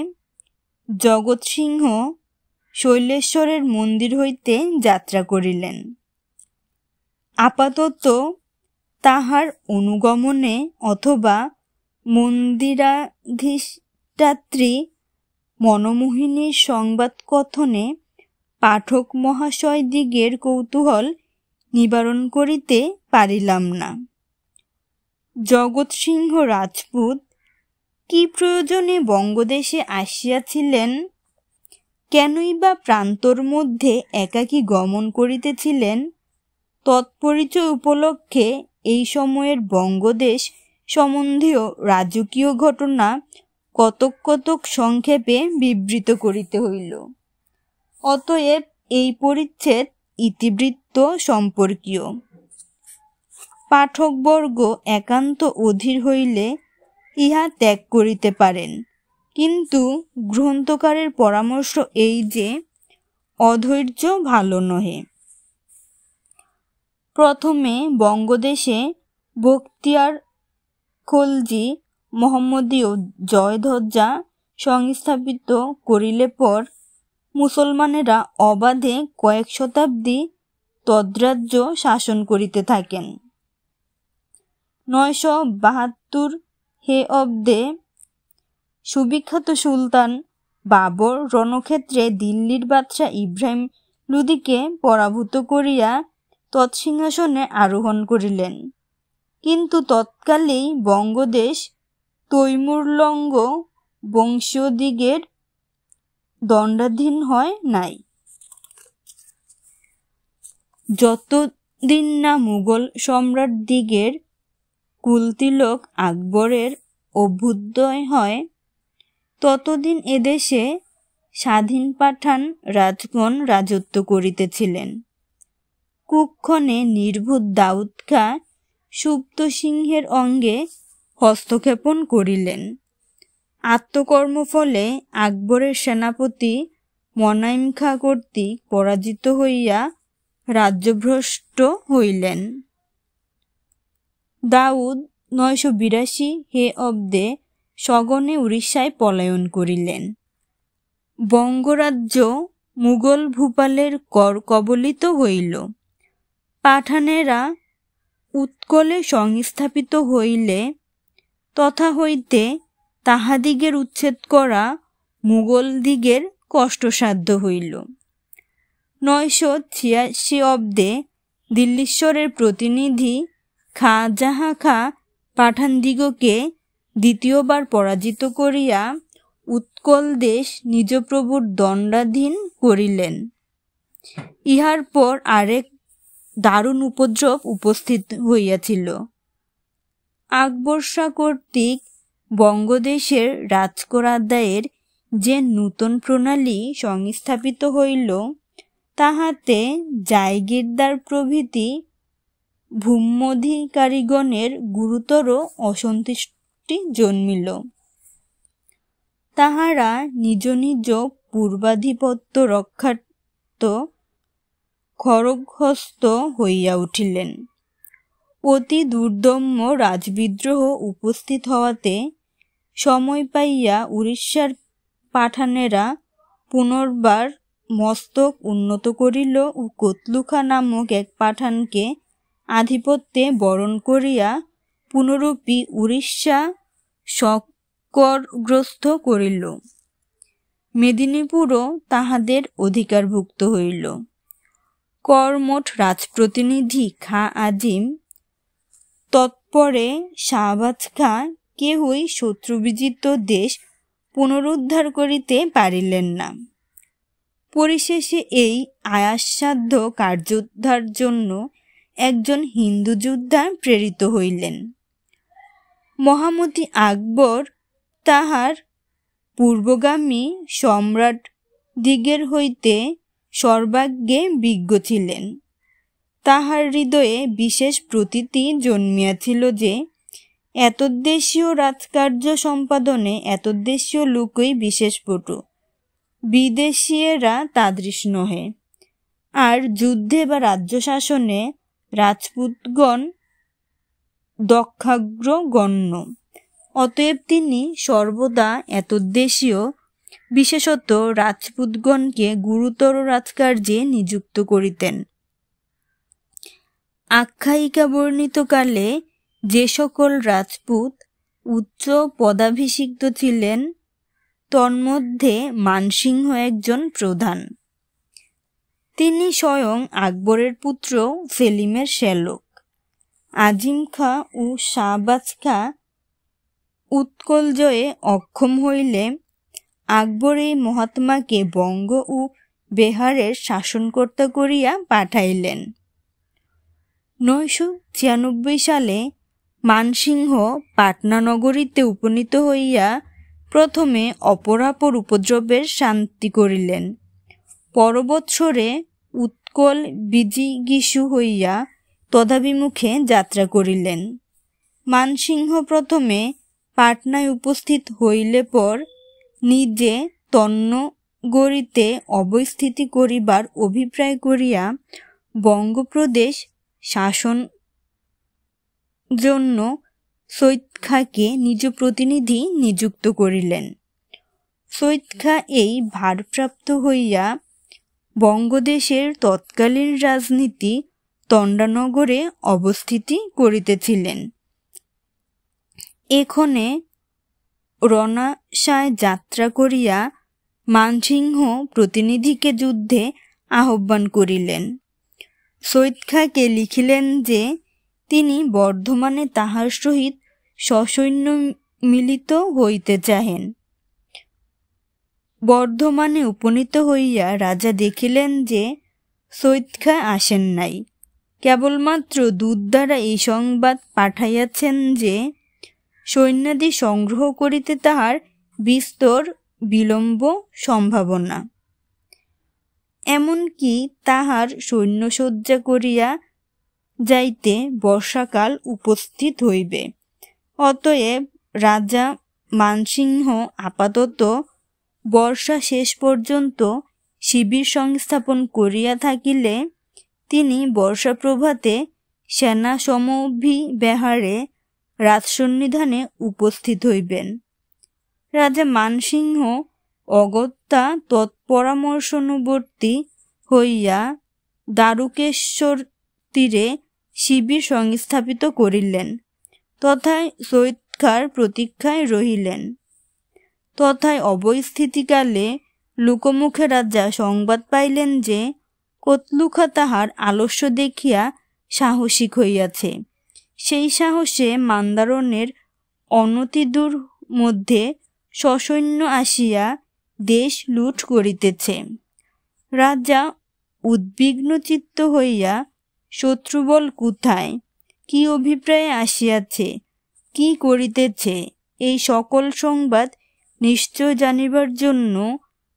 জগৎসিংহ শৈলেশ্বরের মন্দির হইতে যাত্রা করিলেন। আপাতত তাহার অনুগমনে অথবা মন্দিরাধিষ্ঠাত্রী মনোমোহিনীর সংবাদ কথনে পাঠক মহাশয়দিগের কৌতূহল নিবারণ করিতে পারিলাম না। জগৎসিংহ রাজপুত কি প্রয়োজনে বঙ্গদেশে আসিয়াছিলেন, কেনই বা প্রান্তর মধ্যে একাকী গমন করিতেছিলেন, তৎপরিচয় উপলক্ষে এই সময়ের বঙ্গদেশ সম্বন্ধীয় রাজকীয় ঘটনা কতক কতক সংক্ষেপে বিবৃত করিতে হইল। অতএব এই পরিচ্ছেদ ইতিবৃত্ত সম্পর্কীয়। পাঠকবর্গ একান্ত অধীর হইলে ইহা ত্যাগ করিতে পারেন, কিন্তু গ্রন্থকারের পরামর্শ এই যে অধৈর্য ভালো নহে। প্রথমে বঙ্গদেশে বখতিয়ার খলজি মোহাম্মদীয় জয়ধ্বজা সংস্থাপিত করিলে পর মুসলমানেরা অবাধে কয়েক শতাব্দী তদ্রাজ্য শাসন করিতে থাকেন। 972 হে অব্দে সুবিখ্যাত সুলতান বাবর রণক্ষেত্রে দিল্লির বাদশাহ ইব্রাহিম লোদিকে পরাভূত করিয়া তৎসিংহাসনে আরোহণ করিলেন। কিন্তু তৎকালেই বঙ্গদেশ তৈমুরলঙ্গ বংশীয়দিগের দণ্ডাধীন হয় নাই। যতদিন না মুঘল সম্রাটদিগের কুলতিলক আকবরের অভ্যুদয় হয়, ততদিন এদেশে স্বাধীন পাঠান রাজগণ রাজত্ব করিতেছিলেন। কুক্ষণে নির্ভুত দাউদ খাঁ সুপ্ত সিংহের অঙ্গে হস্তক্ষেপণ করিলেন। আত্মকর্মফলে আকবরের সেনাপতি মনাইম খাঁ কর্তৃক পরাজিত হইয়া রাজ্যভ্রষ্ট হইলেন। দাউদ 982 হে অব্দে সগণে উড়িষ্যায় পলায়ন করিলেন। বঙ্গরাজ্য মুঘল ভূপালের কর কবলিত হইল। পাঠানেরা উৎকলে সংস্থাপিত হইলে তথা হইতে তাহাদিগের উচ্ছেদ করা মুঘলদিগের কষ্টসাধ্য হইল। 986 অব্দে দিল্লীশ্বরের প্রতিনিধি খাঁ খাঁ পাঠানদিগকে দ্বিতীয়বার পরাজিত করিয়া উৎকল দেশ নিজ প্রভুর দণ্ডাধীন করিলেন। ইহার পর আরেক দারুণ উপদ্রব উপস্থিত হইয়াছিল। আকবর শাহ কর্তৃক বঙ্গদেশের রাজকর আদায়ের যে নূতন প্রণালী সংস্থাপিত হইল, তাহাতে জায়গিরদার প্রভৃতি ভূম্যধিকারীগণের গুরুতর অসন্তুষ্টি জন্মিল। তাহারা নিজ নিজ পূর্বাধিপত্য রক্ষার্থ খড়গহস্ত হইয়া উঠিলেন। অতি দুর্দম্য রাজবিদ্রোহ উপস্থিত হওয়াতে সময় পাইয়া উড়িষ্যার পাঠানেরা পুনর্বার মস্তক উন্নত করিল ও কতলুখা নামক এক পাঠানকে আধিপত্যে বরণ করিয়া পুনরূপী উড়িষ্যা সকরগ্রস্ত করিল। মেদিনীপুরও তাহাদের অধিকারভুক্ত হইল। কর্মঠ রাজপ্রতিনিধি খাঁ আজিম, তৎপরে শাহবাজ খাঁ কেহই শত্রুবিজিত দেশ পুনরুদ্ধার করিতে পারিলেন না। পরিশেষে এই আয়াসসাধ্য কার্যোদ্ধার জন্য একজন হিন্দু যোদ্ধা প্রেরিত হইলেন। মহামতি আকবর তাহার পূর্বগামী সম্রাট দিগের হইতে সর্বাগ্যে বিজ্ঞ ছিলেন। তাহার হৃদয়ে বিশেষ প্রতীতি জন্মিয়াছিল যে এতদ্দেশীয় রাজকার্য সম্পাদনে এতদ্দেশীয় লোকই বিশেষ পটু, বিদেশীয়েরা তাদৃশ নহে। আর যুদ্ধে বা রাজ্য শাসনে রাজপুতগণ দক্ষাগ্রগণ্য। অতএব তিনি সর্বদা এতদ্দেশীয়, বিশেষত রাজপুতগণকে গুরুতর রাজকার্যে নিযুক্ত করিতেন। আখ্যায়িকা বর্ণিতকালে যে সকল রাজপুত উচ্চ পদাভিষিক্ত ছিলেন, তন্মধ্যে মানসিংহ একজন প্রধান। তিনি স্বয়ং আকবরের পুত্র সেলিমের শ্যালক। আজিম খাঁ ও শাহবাজ খাঁ উৎকল জয়ে অক্ষম হইলে আকবর এই মহাত্মাকে বঙ্গ ও বেহারের শাসনকর্তা করিয়া পাঠাইলেন। 996 সালে মানসিংহ পাটনা নগরীতে উপনীত হইয়া প্রথমে অপরাপর উপদ্রবের শান্তি করিলেন। পরবৎসরে উৎকল বিজিগীষু হইয়া তদাভিমুখে যাত্রা করিলেন। মানসিংহ প্রথমে পাটনায় উপস্থিত হইলে পর নিজে তন্নগরীতে অবস্থিতি করিবার অভিপ্রায় করিয়া বঙ্গপ্রদেশ শাসন জন্য সৈয়দ খাঁকে নিজ প্রতিনিধি নিযুক্ত করিলেন। সৈয়দ খাঁ এই ভারপ্রাপ্ত হইয়া বঙ্গদেশের তৎকালীন রাজনীতি তণ্ডানগরে অবস্থিতি করিতেছিলেন। এক্ষণে রণাসায় যাত্রা করিয়া মানসিংহ প্রতিনিধিকে যুদ্ধে আহ্বান করিলেন। সৈয়দ খাঁকে লিখিলেন যে তিনি বর্ধমানে তাহার সহিত সসৈন্য মিলিত হইতে চাহেন। বর্ধমানে উপনীত হইয়া রাজা দেখিলেন যে সৈয়দ খাঁ আসেন নাই। কেবলমাত্র দূত দ্বারা এই সংবাদ পাঠাইয়াছেন যে সৈন্যাদি সংগ্রহ করিতে তাহার বিস্তর বিলম্ব সম্ভাবনা, এমনকি তাহার সৈন্যসজ্জা করিয়া যাইতে বর্ষাকাল উপস্থিত হইবে। অতএব রাজা মানসিংহ আপাতত বর্ষা শেষ পর্যন্ত শিবির সংস্থাপন করিয়া থাকিলে তিনি বর্ষা প্রভাতে সেনা সমভিব্যাহারে রাজসন্নিধানে উপস্থিত হইবেন। রাজা মানসিংহ অগত্যা তৎপরামর্শানুবর্তী হইয়া দ্বারকেশ্বর তীরে শিবির সংস্থাপিত করিলেন, তথায় সৈয়দ খাঁর প্রতীক্ষায় রহিলেন। তথায় অবস্থিতিকালে লোকমুখে রাজা সংবাদ পাইলেন যে কতলু খাঁ তাহার আলস্য দেখিয়া সাহসিক হইয়াছে। সেই সাহসে মান্দারণের অনতিদূর মধ্যে সসৈন্য আসিয়া দেশ লুঠ করিতেছে। রাজা উদ্বিগ্নচিত্ত হইয়া শত্রুবল কোথায়, কি অভিপ্রায়ে আসিয়াছে, কি করিতেছে, এই সকল সংবাদ নিশ্চয় জানিবার জন্য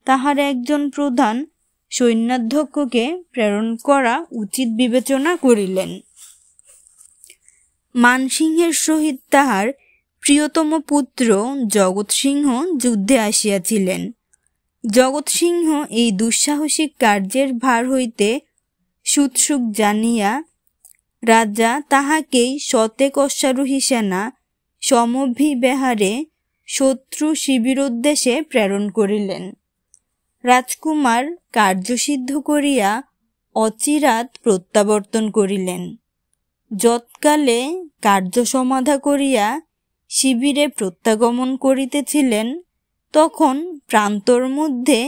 তাহার একজন প্রধান সৈন্যাধ্যক্ষকে প্রেরণ করা উচিত বিবেচনা করিলেন। মানসিংহের সহিত তাহার প্রিয়তম পুত্র জগৎসিংহ যুদ্ধে আসিয়াছিলেন। জগৎসিংহ এই দুঃসাহসিক কার্যের ভার হইতে সুৎসুক জানিয়া রাজা তাহাকেই শতেক অশ্বারোহী সেনা সমভিব্যাহারে শত্রু শিবিরোদ্দেশে প্রেরণ করিলেন। রাজকুমার কার্যসিদ্ধ করিয়া অচিরাৎ প্রত্যাবর্তন করিলেন। যৎকালে কার্য সমাধা করিয়া শিবিরে প্রত্যাগমন করিতেছিলেন, তখন প্রান্তর মধ্যে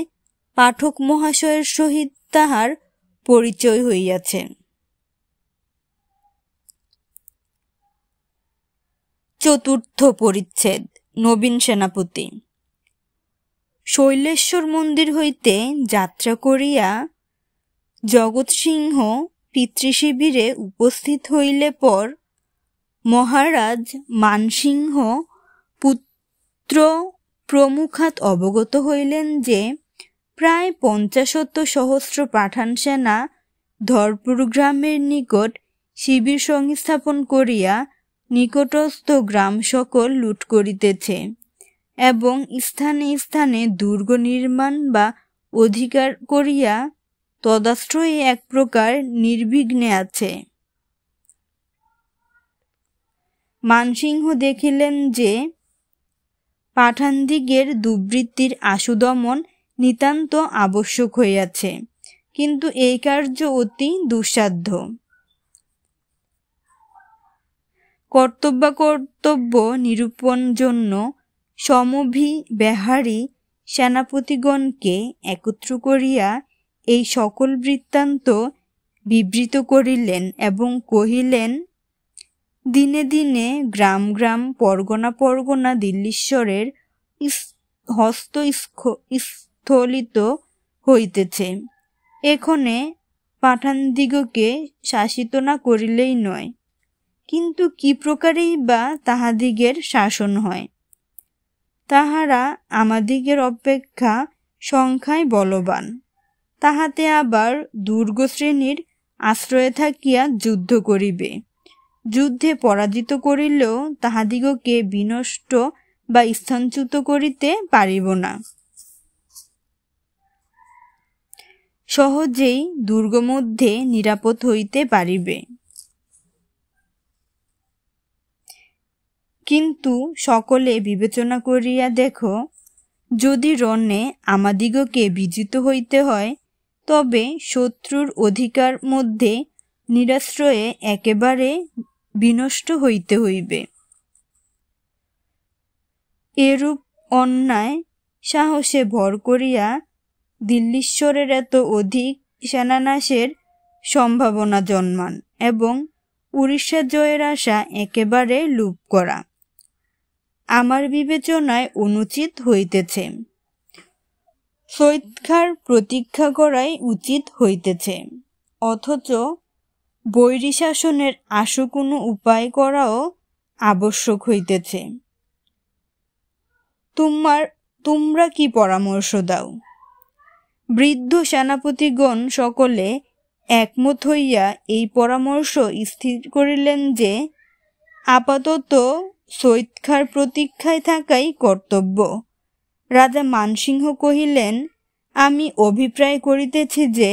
পাঠক মহাশয়ের সহিত তাহার পরিচয় হইয়াছে। চতুর্থ পরিচ্ছেদ। নবীন সেনাপতি। শৈলেশ্বর মন্দির হইতে যাত্রা করিয়া জগৎসিংহ পিতৃশিবিরে উপস্থিত হইলে পর মহারাজ মানসিংহ পুত্র প্রমুখাৎ অবগত হইলেন যে প্রায় ৫০,০০০ পাঠান সেনা ধরপুর গ্রামের নিকট শিবির সংস্থাপন করিয়া নিকটস্থ গ্রাম সকল লুট করিতেছে এবং স্থানে স্থানে দুর্গ নির্মাণ বা অধিকার করিয়া তদাশ্রয়ে এক প্রকার নির্বিঘ্নে আছে। মানসিংহ দেখিলেন যে পাঠানদিগের দুর্বৃত্তির আশুদমন নিতান্ত আবশ্যক হইয়াছে, কিন্তু এই কার্য অতি দুঃসাধ্য। কর্তব্য নিরূপণ জন্য সমভিব্যাহারী সেনাপতিগণকে একত্র করিয়া এই সকল বৃত্তান্ত বিবৃত করিলেন এবং কহিলেন, দিনে দিনে গ্রাম গ্রাম পরগনা পরগনা দিল্লীশ্বরের হস্তস্থলিত হইতেছে। এক্ষণে পাঠানদিগকে শাসিত না করিলেই নয়, কিন্তু কি প্রকারেই বা তাহাদিগের শাসন হয়? তাহারা আমাদিগের অপেক্ষা সংখ্যায় বলবান, তাহাতে আবার দুর্গ শ্রেণীর আশ্রয়ে থাকিয়া যুদ্ধ করিবে। যুদ্ধে পরাজিত করিলেও তাহাদিগকে বিনষ্ট বা স্থানচ্যুত করিতে পারিব না। সহজেই দুর্গ মধ্যে নিরাপদ হইতে পারিবে। কিন্তু সকলে বিবেচনা করিয়া দেখো, যদি রণে আমাদিগকে বিজিত হইতে হয়, তবে শত্রুর অধিকার মধ্যে নিরাশ্রয়ে একেবারে বিনষ্ট হইতে হইবে। এরূপ অন্যায় সাহসে ভর করিয়া দিল্লীশ্বরের এত অধিক সেনানাশের সম্ভাবনা জন্মান এবং উড়িষ্যা জয়ের আশা একেবারে লুপ করা আমার বিবেচনায় অনুচিত হইতেছে। সৈয়দ খাঁর প্রতীক্ষা করাই উচিত হইতেছে, অথচ বৈরী শাসনের আশু কোনো উপায় করাও আবশ্যক হইতেছে। তোমরা কি পরামর্শ দাও? বৃদ্ধ সেনাপতিগণ সকলে একমত হইয়া এই পরামর্শ স্থির করিলেন যে আপাতত সৈয়দ খাঁর প্রতীক্ষায় থাকাই কর্তব্য। রাজা মানসিংহ কহিলেন, আমি অভিপ্রায় করিতেছি যে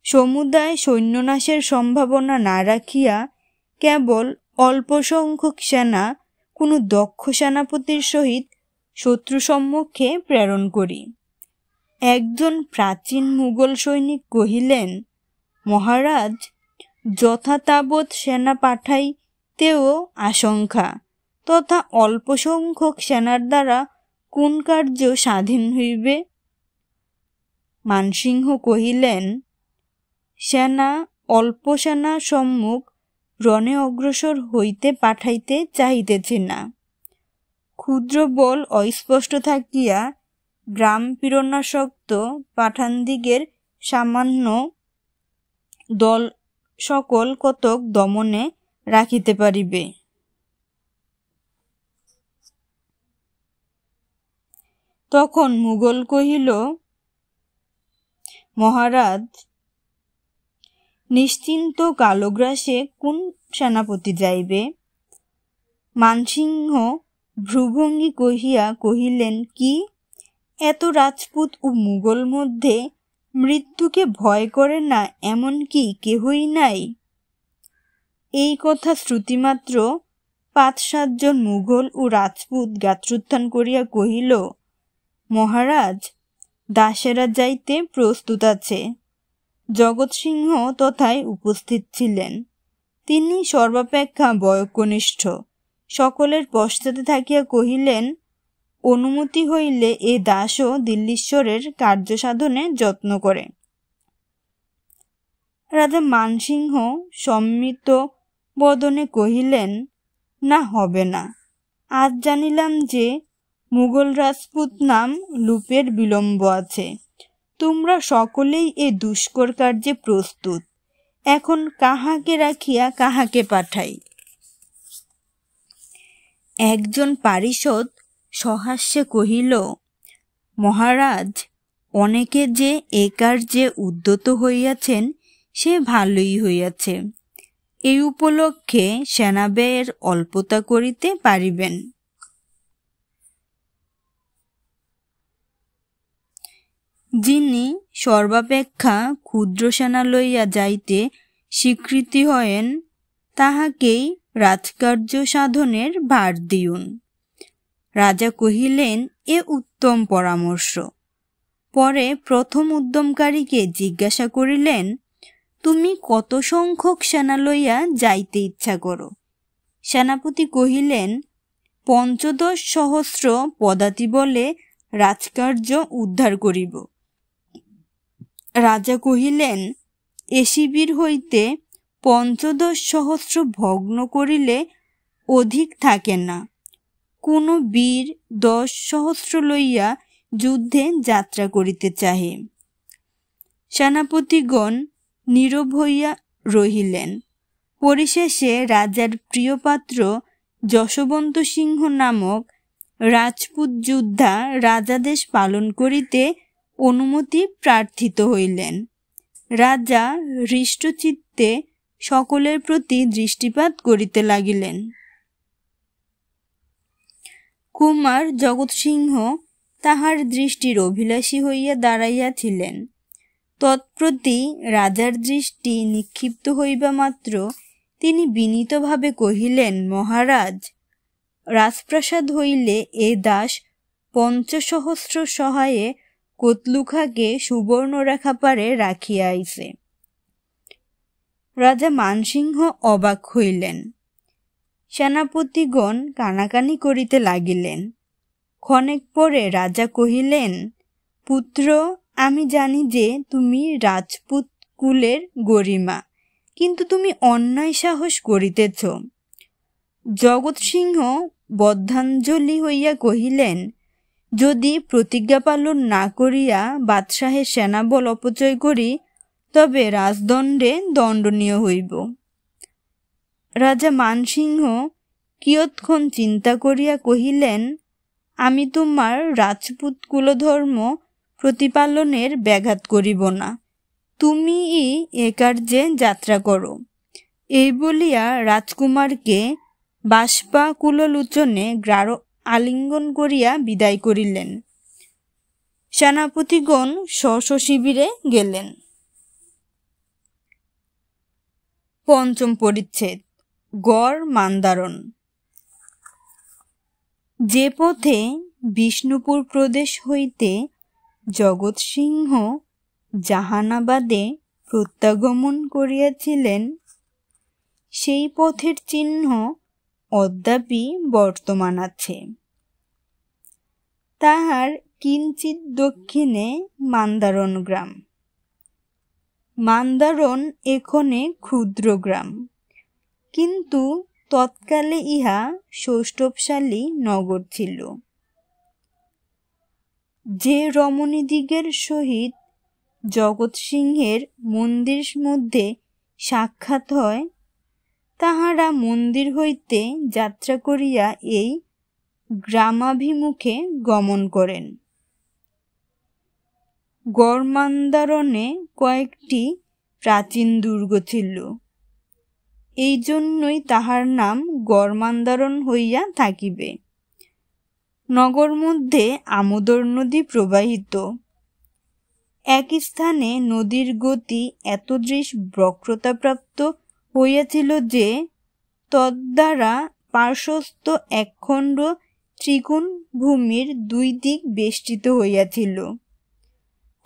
সমুদায় সৈন্যনাশের সম্ভাবনা না রাখিয়া কেবল অল্প সংখ্যক সেনা কোনো দক্ষ সেনাপতির সহিত শত্রু সম্মুখে প্রেরণ করি। একজন প্রাচীন মুঘল সৈনিক কহিলেন, মহারাজ, যথাতাবৎ সেনা পাঠাইতেও আশঙ্কা, তথা অল্প সংখ্যক সেনার দ্বারা কোন কার্য স্বাধীন হইবে? মানসিংহ কহিলেন, অল্প সেনা সম্মুখ রণে অগ্রসর হইতে পাঠাইতে চাহিতেছি না। ক্ষুদ্র বল অস্পষ্ট থাকিয়া গ্রাম পীড়নাসক্ত পাঠানদিগের সামান্য দল সকল কতক দমনে রাখিতে পারিবে। তখন মুঘল কহিল, মহারাজ, নিশ্চিন্ত কালগ্রাসে কোন সেনাপতি যাইবে? মানসিংহ ভ্রুভঙ্গি কহিয়া কহিলেন, কি, এত রাজপুত ও মুঘল মধ্যে মৃত্যুকে ভয় করে না এমন কি কেহই নাই? এই কথা শ্রুতিমাত্র ৫-৭ জন মুঘল ও রাজপুত গাত্রোত্থান করিয়া কহিল, মহারাজ, দাসেরা যাইতে প্রস্তুত আছে। জগৎ সিংহ তথায় উপস্থিত ছিলেন। তিনি সর্বাপেক্ষা বয়োকনিষ্ঠ। সকলের পশ্চাতে থাকিয়া কহিলেন, অনুমতি হইলে এ দাসও দিল্লীশ্বরের কার্য সাধনে যত্ন করে। রাজা মানসিংহ সম্মিত বদনে কহিলেন, না, হবে না। আজ জানিলাম যে মুঘল রাজপুত নাম লুপের বিলম্ব আছে। তোমরা সকলেই এ দুষ্কর কার্যে প্রস্তুত। এখন কাহাকে রাখিয়া কাহাকে পাঠাই? একজন পারিষদ সহাস্যে কহিল, মহারাজ, অনেকে যে এ কার্যে উদ্যত হইয়াছেন সে ভালোই হইয়াছে। এই উপলক্ষে সেনাব্যয়ের অল্পতা করিতে পারিবেন। যিনি সর্বাপেক্ষা ক্ষুদ্র সেনা লইয়া যাইতে স্বীকৃতি হয়েন, তাহাকেই রাজকার্য সাধনের ভার দিউন। রাজা কহিলেন, এ উত্তম পরামর্শ। পরে প্রথম উদ্যমকারীকে জিজ্ঞাসা করিলেন, তুমি কত সংখ্যক সেনা লইয়া যাইতে ইচ্ছা করো? সেনাপতি কহিলেন, ১৫ সহস্র পদাতি বলে রাজকার্য উদ্ধার করিব। রাজা কহিলেন, এ শিবির হইতে ১৫ সহস্র ভগ্ন করিলে অধিক থাকে না। কোন বীর ১০ সহস্র লইয়া যুদ্ধে যাত্রা করিতে চাহে। সেনাপতিগণ নীরব হইয়া রহিলেন। পরিশেষে রাজার প্রিয়পাত্র যশবন্ত সিংহ নামক রাজপুত যোদ্ধা রাজাদেশ পালন করিতে অনুমতি প্রার্থিত হইলেন। রাজা হৃষ্টচিত্তে সকলের প্রতি দৃষ্টিপাত করিতে লাগিলেন। কুমার জগৎ সিংহ তাহার দৃষ্টির অভিলাষী হইয়া দাঁড়াইয়াছিলেন। তৎপ্রতি রাজার দৃষ্টি নিক্ষিপ্ত হইবা মাত্র তিনি বিনীতভাবে কহিলেন, মহারাজ, রাজপ্রাসাদ হইলে এ দাস ৫০ সহস্র সহায়ে কতলুখাকে সুবর্ণরেখা পারে রাখিয়া আইছে। রাজা মানসিংহ অবাক হইলেন। সেনাপতিগণ কানাকানি করিতে লাগিলেন। ক্ষণেক পরে রাজা কহিলেন, পুত্র, আমি জানি যে তুমি রাজপুত কুলের গরিমা, কিন্তু তুমি অন্যায় সাহস করিতেছ। জগৎ সিংহ বদ্ধাঞ্জলি হইয়া কহিলেন, যদি প্রতিজ্ঞা পালন না করিয়া বাদশাহের সেনাবল অপচয় করি, তবে রাজদণ্ডে দণ্ডনীয় হইব। রাজা মানসিংহ কিয়ৎক্ষণ চিন্তা করিয়া কহিলেন, আমি তোমার রাজপুত কুলধর্ম প্রতিপালনের ব্যাঘাত করিব না। তুমিই এ কার্যে যাত্রা করো। এই বলিয়া রাজকুমারকে বাষ্পা কুললোচনে গাঢ় আলিঙ্গন করিয়া বিদায় করিলেন। সেনাপতিগণ স্ব শিবিরে গেলেন। পঞ্চম পরিচ্ছেদ। গড় মান্দারণ। যে পথে বিষ্ণুপুর প্রদেশ হইতে জগৎ সিংহ জাহানাবাদে প্রত্যাগমন করিয়াছিলেন, সেই পথের চিহ্ন অদ্যাপি বর্তমান আছে। তাহার কিঞ্চিত দক্ষিণে মান্দারণ গ্রাম। মান্দারণ এখনে ক্ষুদ্র গ্রাম, কিন্তু তৎকালে ইহা সৌষ্ঠবশালী নগর ছিল। যে রমণীদিগের সহিত জগৎ সিংহের মন্দির মধ্যে সাক্ষাৎ হয়, তাহারা মন্দির হইতে যাত্রা করিয়া এই গ্রামাভিমুখে গমন করেন। গড়মান্দারণে কয়েকটি প্রাচীন দুর্গ ছিল, এই জন্যই তাহার নাম গড়মান্দারণ হইয়া থাকিবে। নগর মধ্যে আমোদর নদী প্রবাহিত। এক স্থানে নদীর গতি এতদৃশ বক্রতাপ্রাপ্ত হইয়াছিল যে তদ্দ্বারা পার্শ্বস্থ একখণ্ড ত্রিকোণ ভূমির দুই দিক বেষ্টিত হইয়াছিল।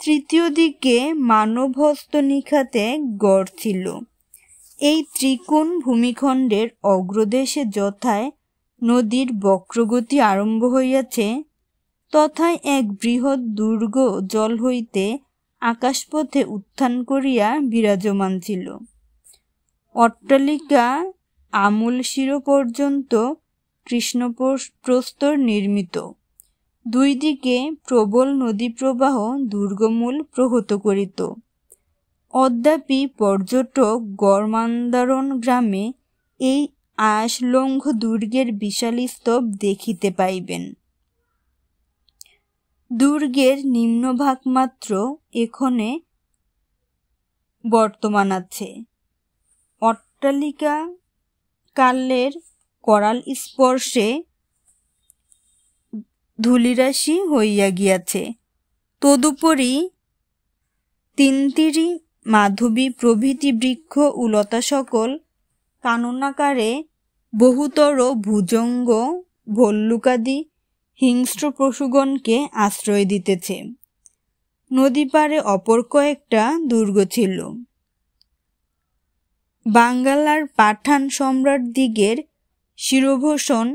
তৃতীয় দিকে মানবহস্ত নিখাতে গড় ছিল। এই ত্রিকোণ ভূমিখণ্ডের অগ্রদেশে যথায় নদীর বক্রগতি আরম্ভ হইয়াছে, তথায় এক বৃহৎ দুর্গ জল হইতে আকাশপথে উত্থান করিয়া বিরাজমান ছিল। অট্টালিকা আমূল শির পর্যন্ত কৃষ্ণপ্রস্তর নির্মিত। দুই দিকে প্রবল নদী প্রবাহ দুর্গমূল প্রহত করিত। অদ্যাপি পর্যটক গড়মান্দারণ গ্রামে এই আয়াসলঙ্ঘ দুর্গের বিশাল স্তূপ দেখিতে পাইবেন। দুর্গের নিম্নভাগ মাত্র এখনে বর্তমান আছে। অট্টালিকা কালের করাল স্পর্শে ধূলিরাশি হইয়া গিয়াছে। তদুপরি তিনতিরি, মাধবী প্রভৃতি বৃক্ষ ও লতা সকল কাননাকারে বহুতর ভুজঙ্গ, ভল্লুকাদি হিংস্র পশুগণকে আশ্রয় দিতেছে। নদী পারে অপর কয়েকটা দুর্গ ছিল। বাঙ্গালার পাঠান সম্রাটদিগের শিরোভূষণ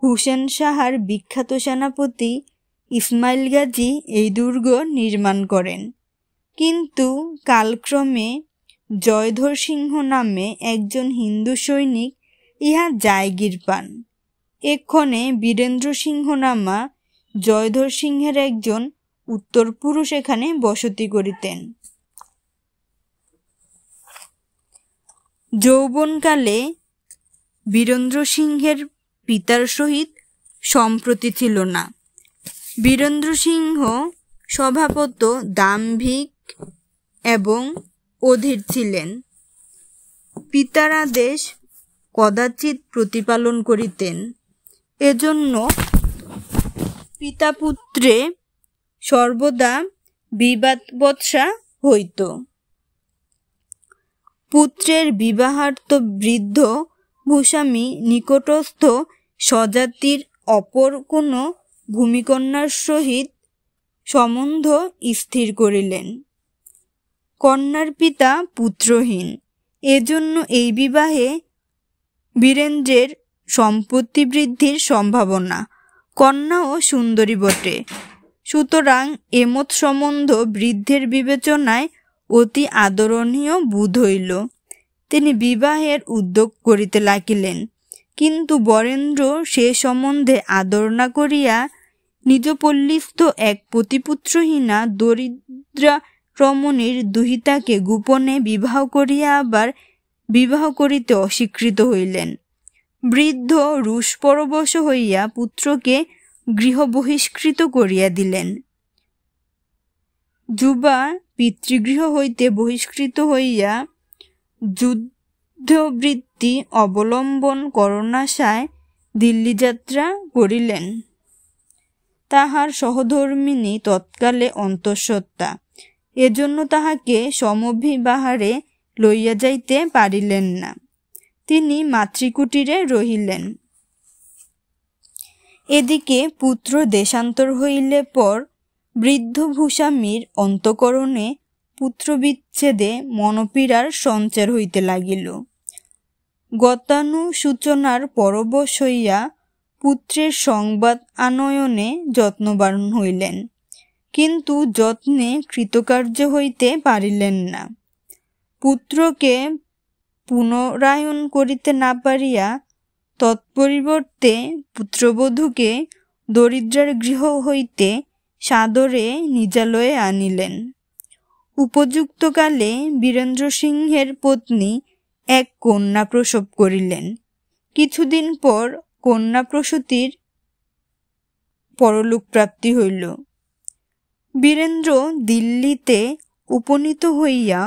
হুসেন শাহর বিখ্যাত সেনাপতি ইসমাইল গাজী এই দুর্গ নির্মাণ করেন, কিন্তু কালক্রমে জয়ধর সিংহ নামে একজন হিন্দু সৈনিক ইহা জায়গির পান। এক্ষণে বীরেন্দ্র সিংহ নামা জয়ধর সিংহের একজন উত্তর পুরুষ এখানে বসতি করিতেন। যৌবনকালে বীরেন্দ্র সিংহের পিতার সহিত সম্প্রতি ছিল না। বীরেন্দ্র সিংহ স্বভাবত দাম্ভিক এবং অধীর ছিলেন। পিতার আদেশ কদাচিৎ প্রতিপালন করিতেন। এজন্য পিতা পুত্রে সর্বদা বিবাদবৎসা হইত। পুত্রের বিবাহার্থ বৃদ্ধ ভূস্বামী নিকটস্থ স্বজাতির অপর কোনো ভূমিকন্যার সহিত সম্বন্ধ স্থির করিলেন। কন্যার পিতা পুত্রহীন, এজন্য এই বিবাহে বীরেন্দ্রের সম্পত্তি বৃদ্ধির সম্ভাবনা। কন্যাও সুন্দরী বটে, সুতরাং এমত সম্বন্ধ বৃদ্ধের বিবেচনায় অতি আদরণীয় বোধ হইল। তিনি বিবাহের উদ্যোগ করিতে লাগিলেন, কিন্তু বরেন্দ্র সে সম্বন্ধে আদর না করিয়া নিজ পল্লীস্থ এক পতিপুত্রহীনা দরিদ্রা রমণীর দুহিতাকে গোপনে বিবাহ করিয়া আবার বিবাহ করিতে অস্বীকৃত হইলেন। বৃদ্ধ রুষপরবশ হইয়া পুত্রকে গৃহ বহিষ্কৃত করিয়া দিলেন। যুবা পিতৃগৃহ হইতে বহিষ্কৃত হইয়া যুদ্ধবৃত্তি অবলম্বন করণাশায় দিল্লী যাত্রা করিলেন। তাহার সহধর্মিণী তৎকালে অন্তঃসত্ত্বা, এজন্য তাহাকে সমভিবাহারে লইয়া যাইতে পারিলেন না। তিনি মাতৃকুটিরে রহিলেন। এদিকে পুত্র দেশান্তর হইলে পর বৃদ্ধ ভূস্বামীর অন্তঃকরণে পুত্রবিচ্ছেদে মনপীড়ার সঞ্চার হইতে লাগিল। গতানুসূচনার পরবশ হইয়া পুত্রের সংবাদ আনয়নে যত্নবান হইলেন, কিন্তু যত্নে কৃতকার্য হইতে পারিলেন না। পুত্রকে পুনরায়ণ করিতে না পারিয়া তৎপরিবর্তে পুত্রবধূকে দরিদ্রার গৃহ হইতে সাদরে নিজালয়ে আনিলেন। উপযুক্তকালে বীরেন্দ্র সিংহের পত্নী এক কন্যা প্রসব করিলেন। কিছুদিন পর কন্যা প্রসূতির পরলোকপ্রাপ্তি হইল। বীরেন্দ্র দিল্লিতে উপনীত হইয়া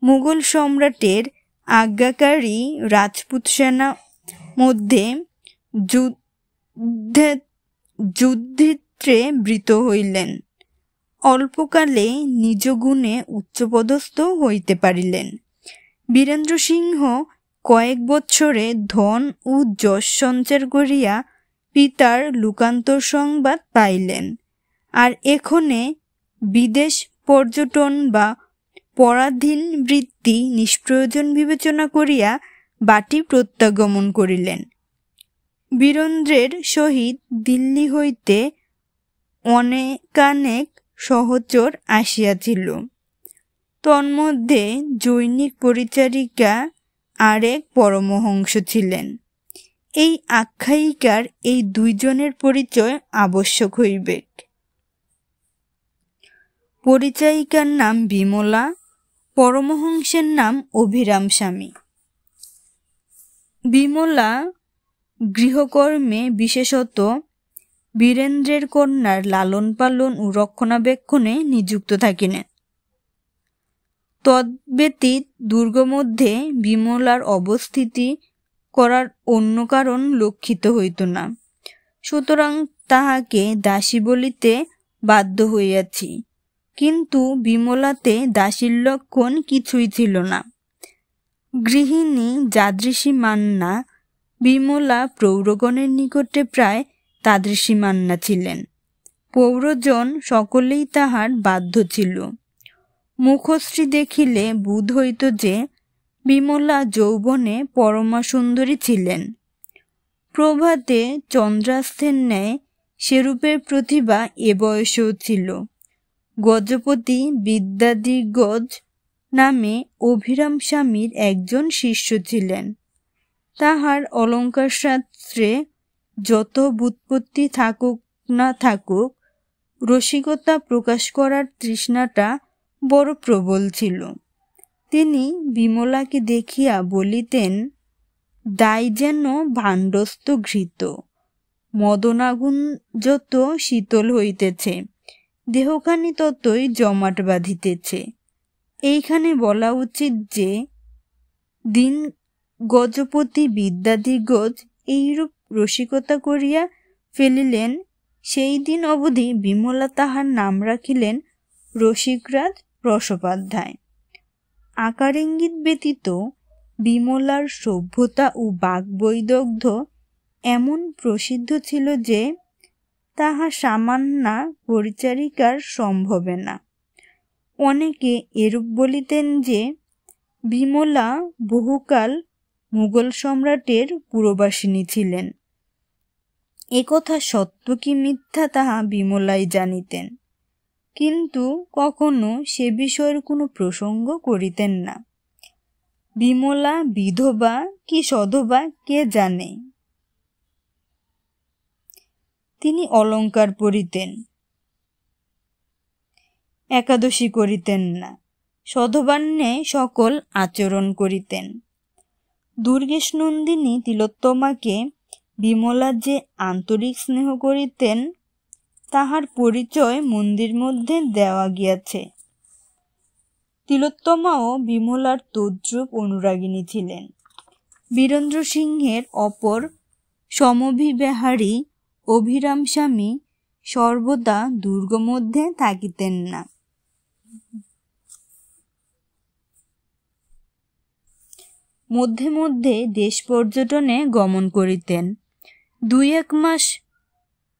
মুঘল সম্রাটের আজ্ঞাকারী রাজপুত সেনা মধ্যে যুদ্ধে বৃত হইলেন। অল্পকালে নিজ গুণে উচ্চপদস্থ হইতে পারিলেন। বীরেন্দ্র সিংহ কয়েক বৎসরে ধন ও যশ সঞ্চার করিয়া পিতার লোকান্তর সংবাদ পাইলেন, আর এক্ষণে বিদেশ পর্যটন বা পরাধীন বৃত্তি নিষ্প্রয়োজন বিবেচনা করিয়া বাটী প্রত্যাগমন করিলেন। বীরেন্দ্রের সহিত দিল্লি হইতে অনেকানেক সহচর আসিয়াছিল। তন্মধ্যে জৈনিক পরিচারিকা আরেক পরমহংস ছিলেন। এই আখ্যায়িকার এই দুইজনের পরিচয় আবশ্যক হইবে। পরিচায়িকার নাম বিমলা, পরমহংসের নাম অভিরাম স্বামী। বিমলা গৃহকর্মে, বিশেষত বীরেন্দ্রের কন্যার লালন পালন ও রক্ষণাবেক্ষণে নিযুক্ত থাকিলেন। তদ্ব্যতীত দুর্গমধ্যে বিমলার অবস্থিতি করার অন্য কারণ লক্ষিত হইত না, সুতরাং তাহাকে দাসী বলিতে বাধ্য হইয়াছি। কিন্তু বিমলাতে দাসীর লক্ষণ কিছুই ছিল না। গৃহিণী যাদৃশী মান্না, বিমলা প্রৌরগণের নিকটে প্রায় তাদৃশী মান্না ছিলেন। পৌরজন সকলেই তাহার বাধ্য ছিল। মুখশ্রী দেখিলে বোধ হইত যে বিমলা যৌবনে পরমা সুন্দরী ছিলেন। প্রভাতে চন্দ্রাস্তের ন্যায় সেরূপের প্রতিভা এ বয়সেও ছিল। গজপতি বিদ্যাদিগজ নামে অভিরাম স্বামীর একজন শিষ্য ছিলেন। তাহার অলঙ্কার শাস্ত্রে যত ব্যুৎপত্তি থাকুক না থাকুক, রসিকতা প্রকাশ করার তৃষ্ণাটা বড় প্রবল ছিল। তিনি বিমলাকে দেখিয়া বলিতেন, দায় যেন ভাণ্ডস্থ ঘৃত, মদনাগুণ যত শীতল হইতেছে, দেহখানি ততই জমাট বাঁধিতেছে। এইখানে বলা উচিত যে দিন গজপতি বিদ্যাদিগজ এইরূপ রসিকতা করিয়া ফেলিলেন, সেই দিন অবধি বিমলা তাহার নাম রাখিলেন রসিকরাজ রসোপাধ্যায়। আকার ইঙ্গিত ব্যতীত বিমলার সভ্যতা ও বাগ্বৈদগ্ধ্য এমন প্রসিদ্ধ ছিল যে তাহা সামান্যা পরিচারিকার সম্ভবে না। অনেকে এরূপ বলিতেন যে বিমলা বহুকাল মুঘল সম্রাটের পুরবাসিনী ছিলেন। একথা সত্য কি মিথ্যা তাহা বিমলাই জানিতেন, কিন্তু কখনো সে বিষয়ের কোনো প্রসঙ্গ করিতেন না। বিমলা বিধবা কি সধবা কে জানে। তিনি অলঙ্কার পরিতেন, একাদশী করিতেন না, সধবার ন্যায় সকল আচরণ করিতেন। দুর্গেশ নন্দিনী তিলোত্তমাকে বিমলা যে আন্তরিক স্নেহ করিতেন, তাহার পরিচয় মন্দির মধ্যে দেওয়া গিয়াছে। তিলোত্তমাও বিমলার তদ্রূপ অনুরাগিনী ছিলেন। বীরেন্দ্র সিংহের অপর সমভিব্যাহারী অভিরাম স্বামী সর্বদা দুর্গ মধ্যে থাকিতেন না। মধ্যে মধ্যে দেশ পর্যটনে গমন করিতেন। 2-1 মাস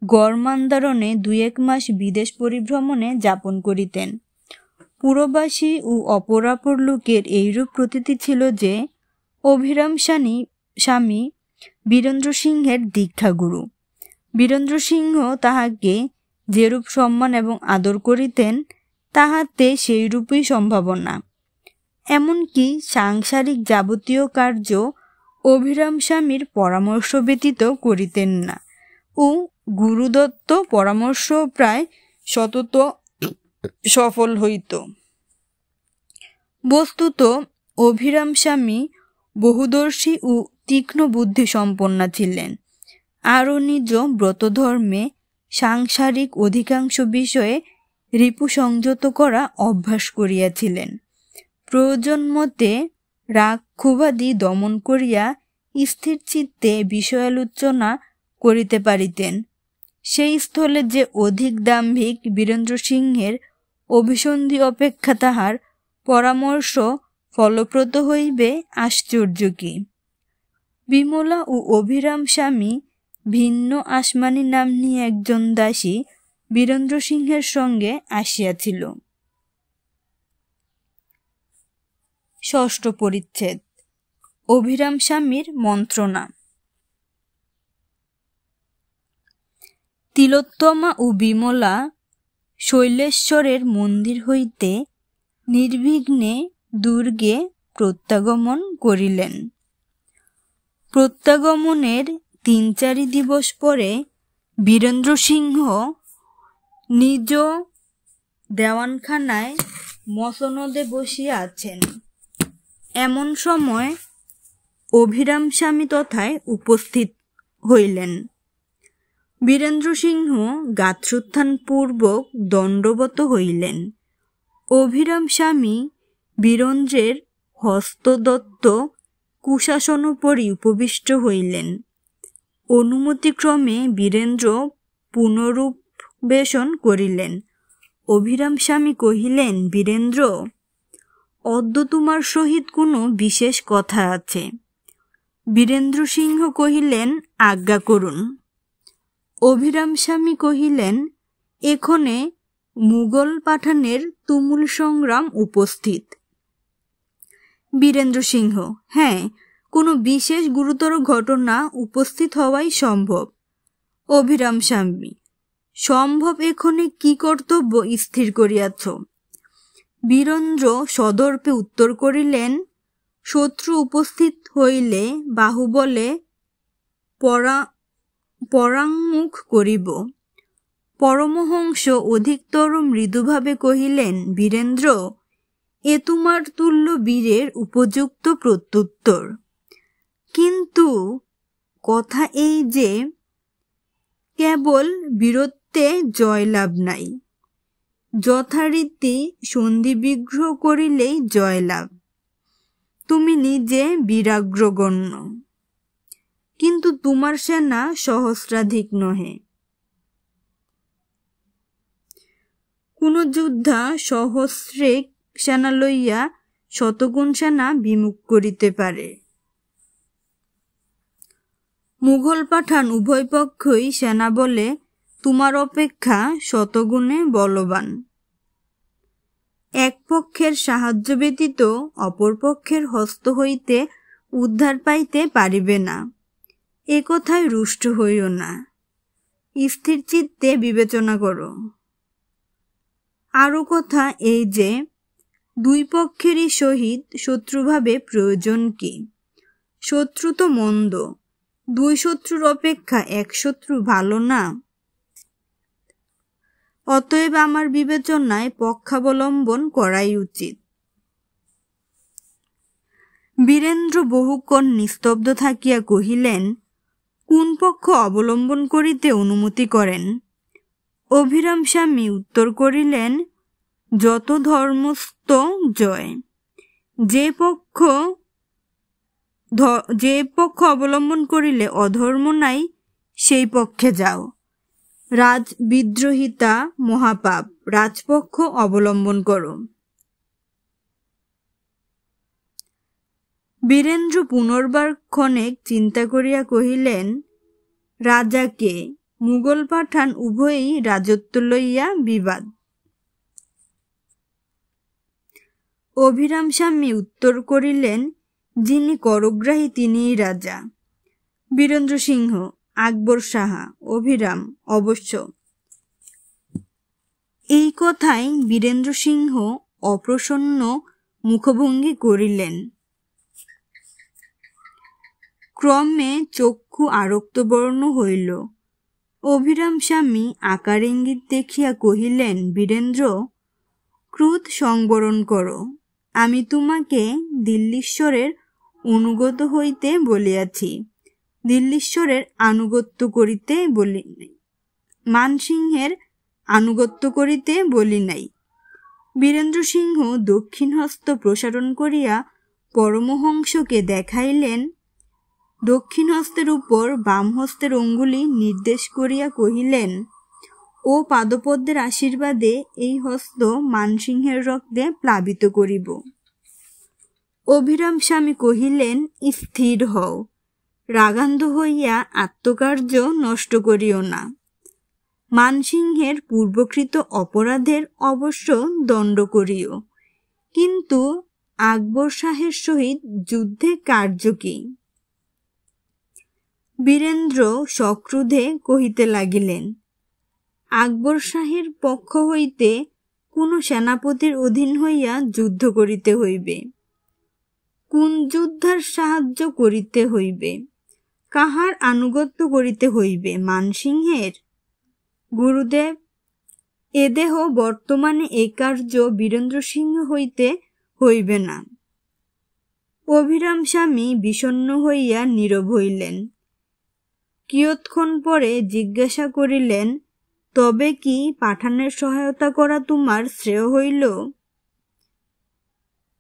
গড়মান্দারণে 2-1 মাস বিদেশ পরিভ্রমণে যাপন করিতেন। পুরবাসী ও অপরাপর লোকের এইরূপ প্রতীতি ছিল যে অভিরাম স্বামী বীরেন্দ্র সিংহের দীক্ষাগুরু। বীরেন্দ্র সিংহ তাহাকে যেরূপ সম্মান এবং আদর করিতেন তাহাতে সেইরূপই সম্ভাবনা। এমনকি সাংসারিক যাবতীয় কার্য অভিরাম স্বামীর পরামর্শ ব্যতীত করিতেন না ও গুরুদত্ত পরামর্শ প্রায় সতত সফল হইত। বস্তুত অভিরাম স্বামী বহুদর্শী ও তীক্ষ্ণ বুদ্ধি সম্পন্না ছিলেন। আরও নিজ ব্রতধর্মে সাংসারিক অধিকাংশ বিষয়ে রিপু সংযত করা অভ্যাস করিয়াছিলেন। প্রয়োজন মতে রাগ ক্ষোভাদি দমন করিয়া স্থির চিত্তে বিষয়ালোচনা করিতে পারিতেন। সেই স্থলে যে অধিক দাম্ভিক বীরেন্দ্র সিংহের অভিসন্ধি অপেক্ষা তাহার পরামর্শ ফলপ্রদ হইবে আশ্চর্য কি। বিমলা ও অভিরাম স্বামী ভিন্ন আসমানি নাম্নী একজন দাসী বীরেন্দ্র সিংহের সঙ্গে আসিয়াছিল। 6ষ্ঠ পরিচ্ছেদ। অভিরাম স্বামীর মন্ত্রণা। তিলোত্তমা ও বিমলা শৈলেশ্বরের মন্দির হইতে নির্বিঘ্নে দুর্গে প্রত্যাগমন করিলেন। প্রত্যাগমনের 3-4 দিবস পরে বীরেন্দ্র সিংহ নিজ দেওয়ানখানায় মসনদে বসিয়া আছেন। এমন সময় অভিরাম স্বামী তথায় উপস্থিত হইলেন। বীরেন্দ্র সিংহ গাত্রোত্থানপূর্বক দণ্ডবত হইলেন। অভিরাম স্বামী বীরেন্দ্রের হস্তদত্ত কুশাসনোপরি উপবিষ্ট হইলেন। অনুমতিক্রমে বীরেন্দ্র পুনরুপবেশন করিলেন। অভিরাম স্বামী কহিলেন, বীরেন্দ্র, অদ্য তোমার সহিত কোনো বিশেষ কথা আছে। বীরেন্দ্র সিংহ কহিলেন, আজ্ঞা করুন। অভিরাম স্বামী কহিলেন, এক্ষণে মুঘল পাঠানের তুমুল সংগ্রাম উপস্থিত। বীরেন্দ্র সিংহ, হ্যাঁ, কোনো বিশেষ গুরুতর ঘটনা উপস্থিত হওয়াই সম্ভব। অভিরাম স্বামী, সম্ভব এক্ষণে কি কর্তব্য স্থির করিয়াছ? বীরেন্দ্র সদর্পে উত্তর করিলেন, শত্রু উপস্থিত হইলে বাহুবলে পরাঙ্মুখ করিব। পরমহংস অধিকতর মৃদুভাবে কহিলেন, বীরেন্দ্র, এ তোমার তুল্য বীরের উপযুক্ত প্রত্যুত্তর। কিন্তু কথা এই যে কেবল বীরত্বে জয়লাভ নাই, যথারীতি সন্ধিবিগ্রহ করিলেই জয়লাভ। তুমি নিজে বীরাগ্রগণ্য, কিন্তু তোমার সেনা সহস্রাধিক নহে। কোন যোদ্ধা সহস্রেক সেনা লইয়া শতগুণ সেনা বিমুখ করিতে পারে। মুঘল পাঠান উভয় পক্ষই সেনা বলে তোমার অপেক্ষা শতগুণে বলবান। এক পক্ষের সাহায্য ব্যতীত অপর পক্ষের হস্ত হইতে উদ্ধার পাইতে পারিবে না। এ কথায় রুষ্ট হইও না, স্থির চিত্তে বিবেচনা করো। আরও কথা এই যে দুই পক্ষেরই সহিত শত্রুভাবে প্রয়োজন কি? শত্রু তো মন্দ, 2 শত্রুর অপেক্ষা 1 শত্রু ভালো না? অতএব আমার বিবেচনায় পক্ষাবলম্বন করাই উচিত। বীরেন্দ্র বহুক্ষণ নিস্তব্ধ থাকিয়া কহিলেন, কোন পক্ষ অবলম্বন করিতে অনুমতি করেন? অভিরাম স্বামী উত্তর করিলেন, যত ধর্মস্থ জয়। যে পক্ষ অবলম্বন করিলে অধর্ম নাই, সেই পক্ষে যাও। রাজবিদ্রোহিতা মহাপাপ, রাজপক্ষ অবলম্বন করো। বীরেন্দ্র পুনর্বার ক্ষণেক চিন্তা করিয়া কহিলেন, রাজাকে মুঘল পাঠান উভয়ই রাজত্ব লইয়া বিবাদ। অভিরাম স্বামী উত্তর করিলেন, যিনি করগ্রাহী তিনিই রাজা। বীরেন্দ্র সিংহ, আকবর সাহা, অভিরাম অবশ্য। এই কথায় বীরেন্দ্র সিংহ অপ্রসন্ন মুখভঙ্গি করিলেন। ক্রমে চক্ষু আরক্তবর্ণ হইল। অভিরাম স্বামী আকার ইঙ্গিত দেখিয়া কহিলেন, বীরেন্দ্র, ক্রোধ সংবরণ করো। আমি তোমাকে দিল্লীশ্বরের অনুগত হইতে বলিয়াছি, দিল্লীশ্বরের আনুগত্য করিতে বলি নাই, মানসিংহের আনুগত্য করিতে বলি নাই। বীরেন্দ্র সিংহ দক্ষিণ হস্ত প্রসারণ করিয়া পরমহংসকে দেখাইলেন। দক্ষিণ হস্তের উপর বাম হস্তের অঙ্গুলি নির্দেশ করিয়া কহিলেন, ও পাদপদ্মের আশীর্বাদে এই হস্ত মানসিংহের রক্তে প্লাবিত করিব। অভিরাম স্বামী কহিলেন, স্থির হও, রাগান্ধ হইয়া আত্মকার্য নষ্ট করিও না। মানসিংহের পূর্বকৃত অপরাধের অবশ্য দণ্ড করিও, কিন্তু আকবর শাহের সহিত যুদ্ধে কার্য কি? বীরেন্দ্র সক্রোধে কহিতে লাগিলেন, আকবর শাহের পক্ষ হইতে কোন সেনাপতির অধীন হইয়া যুদ্ধ করিতে হইবে। কোন যোদ্ধার সাহায্য করিতে হইবে? কাহার আনুগত্য করিতে হইবে? মানসিংহের? গুরুদেব, এ দেহ বর্তমানে এ কার্য বীরেন্দ্র সিংহ হইতে হইবে না। অভিরাম স্বামী বিষণ্ণ হইয়া নীরব হইলেন। কিয়ৎক্ষণ পরে জিজ্ঞাসা করিলেন, তবে কি পাঠানের সহায়তা করা তোমার শ্রেয় হইল?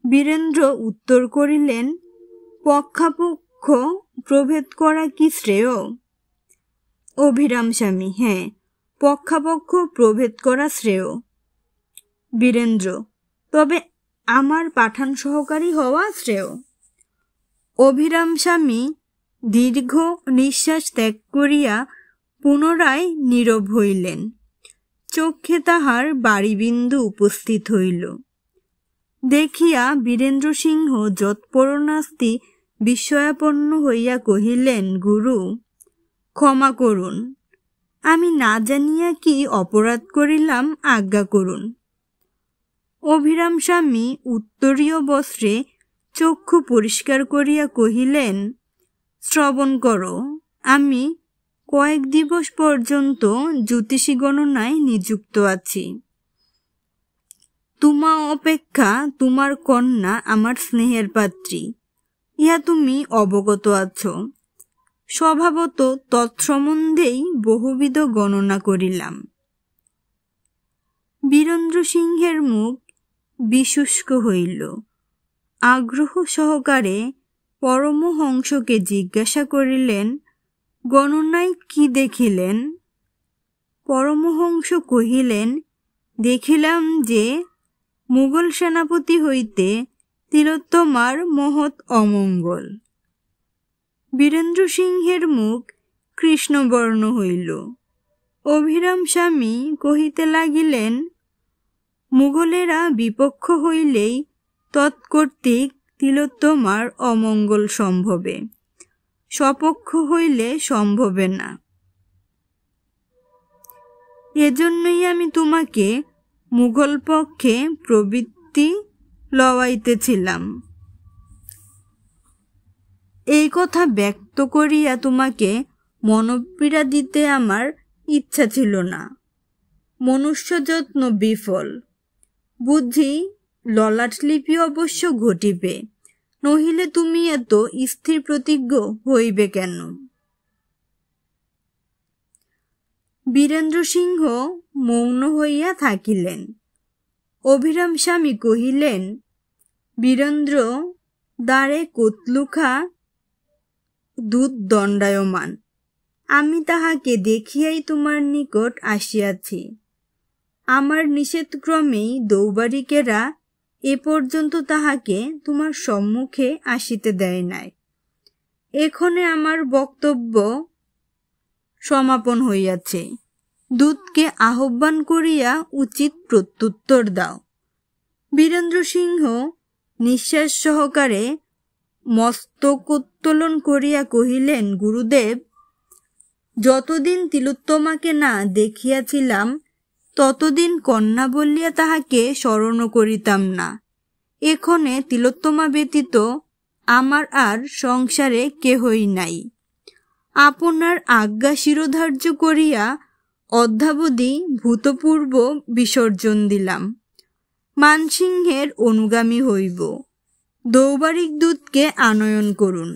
বীরেন্দ্র উত্তর করিলেন, পক্ষাপক্ষ প্রভেদ করা কি শ্রেয়? অভিরাম স্বামী, হ্যাঁ, পক্ষাপক্ষ প্রভেদ করা শ্রেয়। বীরেন্দ্র, তবে আমার পাঠান সহকারী হওয়া শ্রেয়। অভিরাম স্বামী দীর্ঘ নিঃশ্বাস ত্যাগ করিয়া পুনরায় নীরব হইলেন। চক্ষে তাহার বাড়িবিন্দু উপস্থিত হইল। দেখিয়া বীরেন্দ্র সিংহ যৎপরণাস্তি বিস্ময়াপন্ন হইয়া কহিলেন, গুরু, ক্ষমা করুন, আমি না জানিয়া কি অপরাধ করিলাম, আজ্ঞা করুন। অভিরাম স্বামী উত্তরীয় বস্ত্রে চক্ষু পরিষ্কার করিয়া কহিলেন, শ্রবণ করো, আমি কয়েক দিবস পর্যন্ত জ্যোতিষী গণনায় নিযুক্ত আছি। তোমা অপেক্ষা তোমার কন্যা আমার স্নেহের পাত্রী, ইহা তুমি অবগত আছো। স্বভাবত তৎসম্বন্ধেই বহুবিধ গণনা করিলাম। বীরেন্দ্র সিংহের মুখ বিশুষ্ক হইল। আগ্রহ সহকারে পরমহংসকে জিজ্ঞাসা করিলেন, গণনায় কি দেখিলেন? পরমহংস কহিলেন, দেখিলাম যে মুঘল সেনাপতি হইতে তিলোত্তমার মহৎ অমঙ্গল। বীরেন্দ্র সিংহের মুখ কৃষ্ণবর্ণ হইল। অভিরাম স্বামী কহিতে লাগিলেন, মুঘলেরা বিপক্ষ হইলেই তৎকর্তৃক তিলোত্তমার অমঙ্গল সম্ভবে, স্বপক্ষ হইলে সম্ভবে না। এজন্যই আমি তোমাকে মুঘল পক্ষে প্রবৃত্তি লওয়াইতেছিলাম। এই কথা ব্যক্ত করিয়া তোমাকে মনোপীড়া দিতে আমার ইচ্ছা ছিল না। মনুষ্য যত্ন বিফল, বুদ্ধি ললাটলিপি অবশ্য ঘটিবে, নহিলে তুমি এত স্থির প্রতিজ্ঞ হইবে কেন? বীরেন্দ্র সিংহ মৌন হইয়া থাকিলেন। অভিরাম স্বামী কহিলেন, বীরেন্দ্র, দ্বারে কতলুখা দূত দণ্ডায়মান, আমি তাহাকে দেখিয়াই তোমার নিকট আসিয়াছি। আমার নিষেধক্রমেই দৌবারিকেরা এ পর্যন্ত তাহাকে তোমার সম্মুখে আসিতে দেয় নাই। এক্ষণে আমার বক্তব্য সমাপন হইয়াছে। দূতকে আহ্বান করিয়া উচিত প্রত্যুত্তর দাও। বীরেন্দ্র সিংহ নিঃশ্বাস সহকারে মস্তকোত্তোলন করিয়া কহিলেন, গুরুদেব, যতদিন তিলোত্তমাকে না দেখিয়াছিলাম ততদিন কন্যা বলিয়া তাহাকে স্মরণ করিতাম না। এক্ষণে তিলোত্তমা ব্যতীত আমার আর সংসারে কেহই নাই। আপনার আজ্ঞা শিরোধার্য করিয়া অদ্যাবধি ভূতপূর্ব বিসর্জন দিলাম। মানসিংহের অনুগামী হইব। দৌবারিক দূতকে আনয়ন করুন।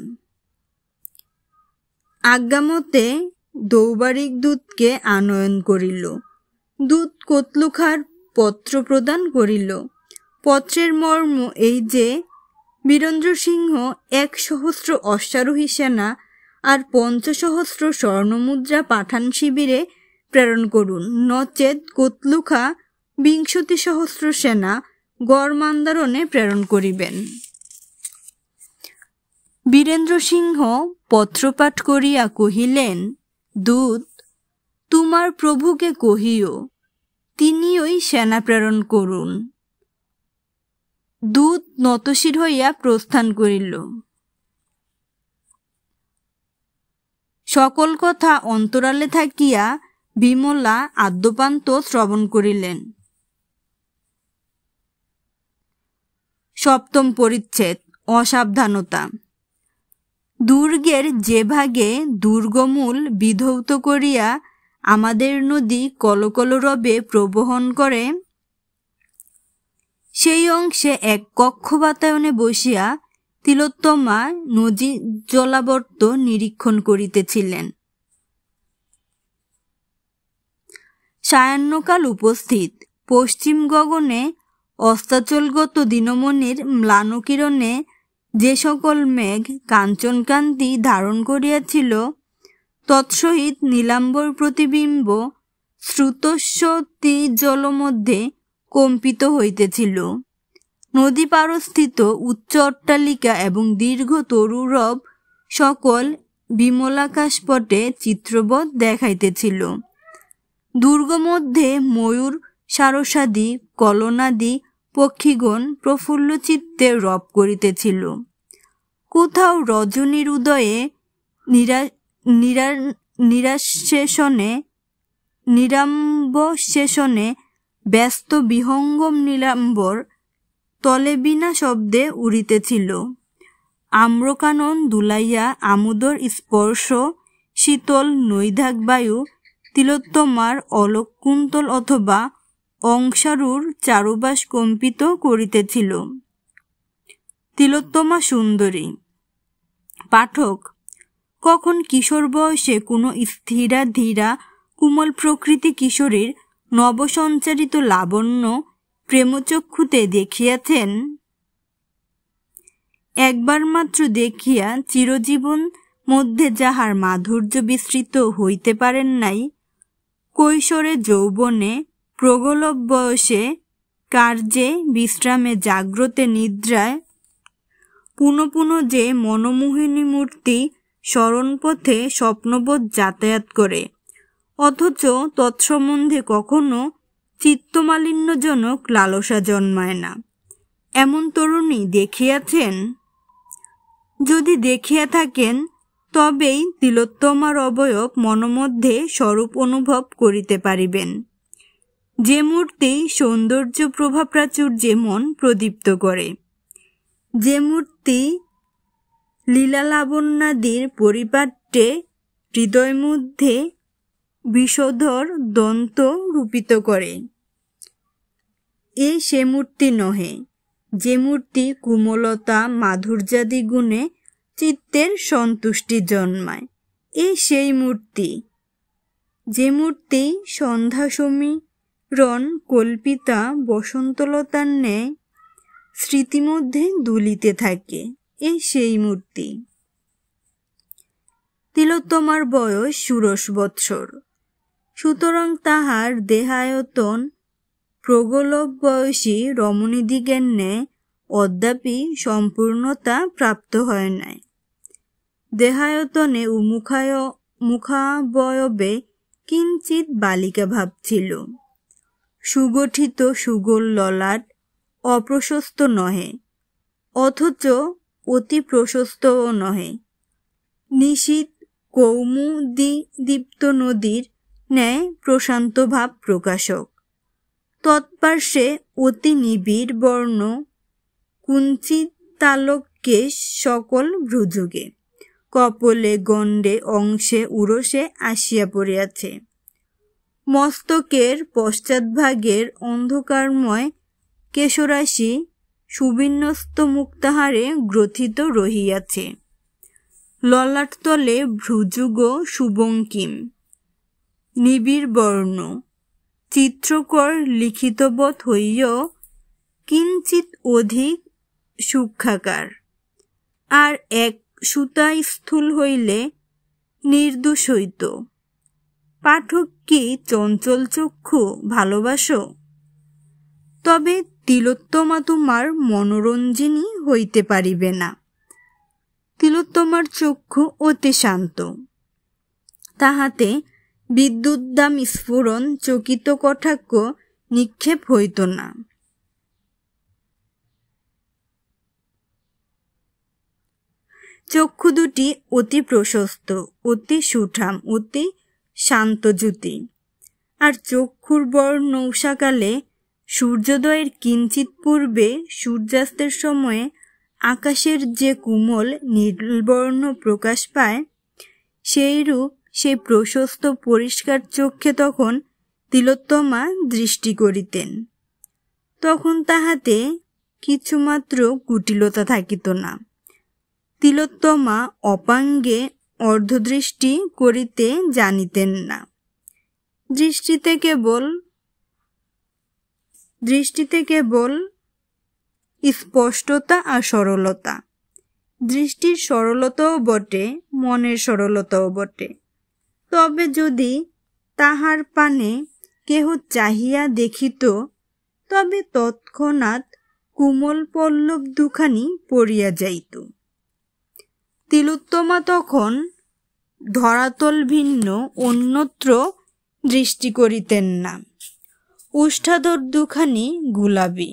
আজ্ঞামতে দৌবারিক দূতকে আনয়ন করিল। দূত কতলুখার পত্র প্রদান করিল। পত্রের মর্ম এই যে, বীরেন্দ্র সিংহ 1,000 অশ্বারোহী সেনা আর 50,000 স্বর্ণমুদ্রা পাঠান শিবিরে প্রেরণ করুন, নচেত কতলুখা 20,000 সেনা গড় মান্দারণে প্রেরণ করিবেন। বীরেন্দ্র সিংহ পত্রপাঠ করিয়া কহিলেন, দূত, তোমার প্রভুকে কহিও তিনিই সেনা প্রেরণ করুন। দূত নতশির হইয়া প্রস্থান করিল। সকল কথা অন্তরালে থাকিয়া বিমলা আদ্যপান্ত শ্রবণ করিলেন। 7ম পরিচ্ছেদ। অসাবধানতা। দুর্গের যে ভাগে দুর্গমূল বিধৌত করিয়া আমাদের নদী কলকলরবে প্রবহন করে, সেই অংশে এক কক্ষ বাতায়নে বসিয়া তিলোত্তমা নদী জলাবর্ত নিরীক্ষণ করিতেছিলেন। সায়াহ্নকাল উপস্থিত। পশ্চিম গগনে অস্তাচলগত দিনমণির ম্লানকিরণে যে সকল মেঘ কাঞ্চনকান্তি ধারণ করিয়াছিল, তৎসহিত নীলাম্বর প্রতিবিম্ব শ্রুতস্বতী জলমধ্যে কম্পিত হইতেছিল। নদী পারস্থিত উচ্চ অট্টালিকা এবং দীর্ঘ তরুরব সকল বিমলাকাশপটে চিত্রবৎ দেখাইতেছিল। দুর্গ মধ্যে ময়ূর সারসাদি কলনাদি পক্ষীগণ প্রফুল্ল চিত্তে রব করিতেছিল। কোথাও রজনীর উদয়ে নিরাম্বশেষণে ব্যস্ত বিহঙ্গম নীলাম্বর তলে বিনা শব্দে উড়িতেছিল। আম্রকানন দুলাইয়া আমোদর স্পর্শ শীতল নৈধাক বায়ু তিলোত্তমার অলোক কুন্তল অথবা অংশারুর চারুবাস কম্পিত করিতেছিল। তিলোত্তমা সুন্দরী। পাঠক, কখন কিশোর বয়সে কোনো স্থিরা ধীরা কোমল প্রকৃতি কিশোরীর নবসঞ্চারিত লাবণ্য প্রেমচক্ষুতে দেখিয়াছেন? একবার মাত্র দেখিয়া চিরজীবন মধ্যে যাহার মাধুর্য বিস্মৃত হইতে পারেন নাই, কৈশোরে যৌবনে প্রগলভ বয়সে কার্যে বিশ্রামে জাগ্রতে নিদ্রায় পুনঃ পুনঃ যে মনোমোহিনী মূর্তি স্মরণপথে স্বপ্নবোধ যাতায়াত করে, অথচ তৎসম্বন্ধে কখনো চিত্তমালিন্যজনক লালসা জন্মায় না, এমন তরুণী দেখিয়াছেন? যদি দেখিয়া থাকেন, তবেই তিলোত্তমার অবয়ব মনোমধ্যে স্বরূপ অনুভব করিতে পারিবেন। যে মূর্তি সৌন্দর্য প্রভা প্রাচুর্যে মন প্রদীপ্ত করে, যে মূর্তি লীলালাবণ্যাদির পরিপাট্যে হৃদয় মধ্যে বিষধর দন্ত রূপিত করে, সে মূর্তি নহে। যে মূর্তি কুমলতা মাধুর্যাদি গুণে চিত্তের সন্তুষ্টি জন্মায়, সেই মূর্তি। যে মূর্তি সন্ধ্যা সমীরণ কল্পিতা বসন্তলতার ন্যায় স্মৃতিমধ্যে দুলিতে থাকে, সেই মূর্তি। তিলোত্তমার বয়স 16 বৎসর, সুতরাং তাহার দেহায়তন প্রগলভ বয়সী রমণীদিগের ন্যায় অদ্যাপি সম্পূর্ণতা প্রাপ্ত হয় নাই। দেহায়তনে মুখাবয়বে কিঞ্চিৎ বালিকা ভাব ছিল। সুগঠিত সুগোল ললাট অপ্রশস্ত নহে, অথচ অতি প্রশস্তও নহে। নিশীথ কৌমুদীদীপ্ত নদীর ন্যায় প্রশান্ত ভাব প্রকাশক। তৎপার্শ্বে অতি নিবিড় বর্ণ কুঞ্চিতালোককেশ সকল ভ্রুযুগে, কপলে গণ্ডে অংশে উরসে আসিয়া পড়িয়াছে। মস্তকের পশ্চাৎভাগের অন্ধকারময় কেশরাশি সুবিন্যস্ত মুক্তাহারে গ্রথিত রহিয়াছে। ললাটতলে ভ্রুযুগ সুবঙ্কিম, নিবিড় বর্ণ, চিত্রকর লিখিতবৎ হইয়াও কিঞ্চিৎ অধিক সূক্ষ্মাকার, আর এক সুতা স্থূল হইলে নির্দোষ হইত। পাঠক কি চঞ্চল চক্ষু ভালোবাসো? তবে তিলোত্তমা তোমার মনোরঞ্জিনী হইতে পারিবে না। তিলোত্তমার চক্ষু অতি শান্ত, তাহাতে বিদ্যুদ্দাম স্ফুরণ চকিত কটাক্ষ নিক্ষেপ হইত না। চক্ষু দুটি অতি প্রশস্ত, অতি সুঠাম, অতি শান্তজ্যোতি। আর চক্ষুর বর্ণ উষাকালে সূর্যোদয়ের কিঞ্চিৎ পূর্বে সূর্যাস্তের সময়ে আকাশের যে কোমল নীলবর্ণ প্রকাশ পায়, সেইরূপ সেই প্রশস্ত পরিষ্কার চক্ষে তখন তিলোত্তমা দৃষ্টি করিতেন। তখন তাহাতে কিছুমাত্র কুটিলতা থাকিত না। তিলোত্তমা অপাঙ্গে অর্ধদৃষ্টি করিতে জানিতেন না। দৃষ্টিতে কেবল স্পষ্টতা আর সরলতা। দৃষ্টির সরলতাও বটে, মনের সরলতাও বটে। তবে যদি তাহার পানে কেহ চাহিয়া দেখিত, তবে তৎক্ষণাৎ কোমল পল্লব দুখানি পড়িয়া যাইত। তিলোত্তমা তখন ধরাতল ভিন্ন অন্যত্র দৃষ্টি করিতেন না। ওষ্ঠাধর দুখানি গুলাবি,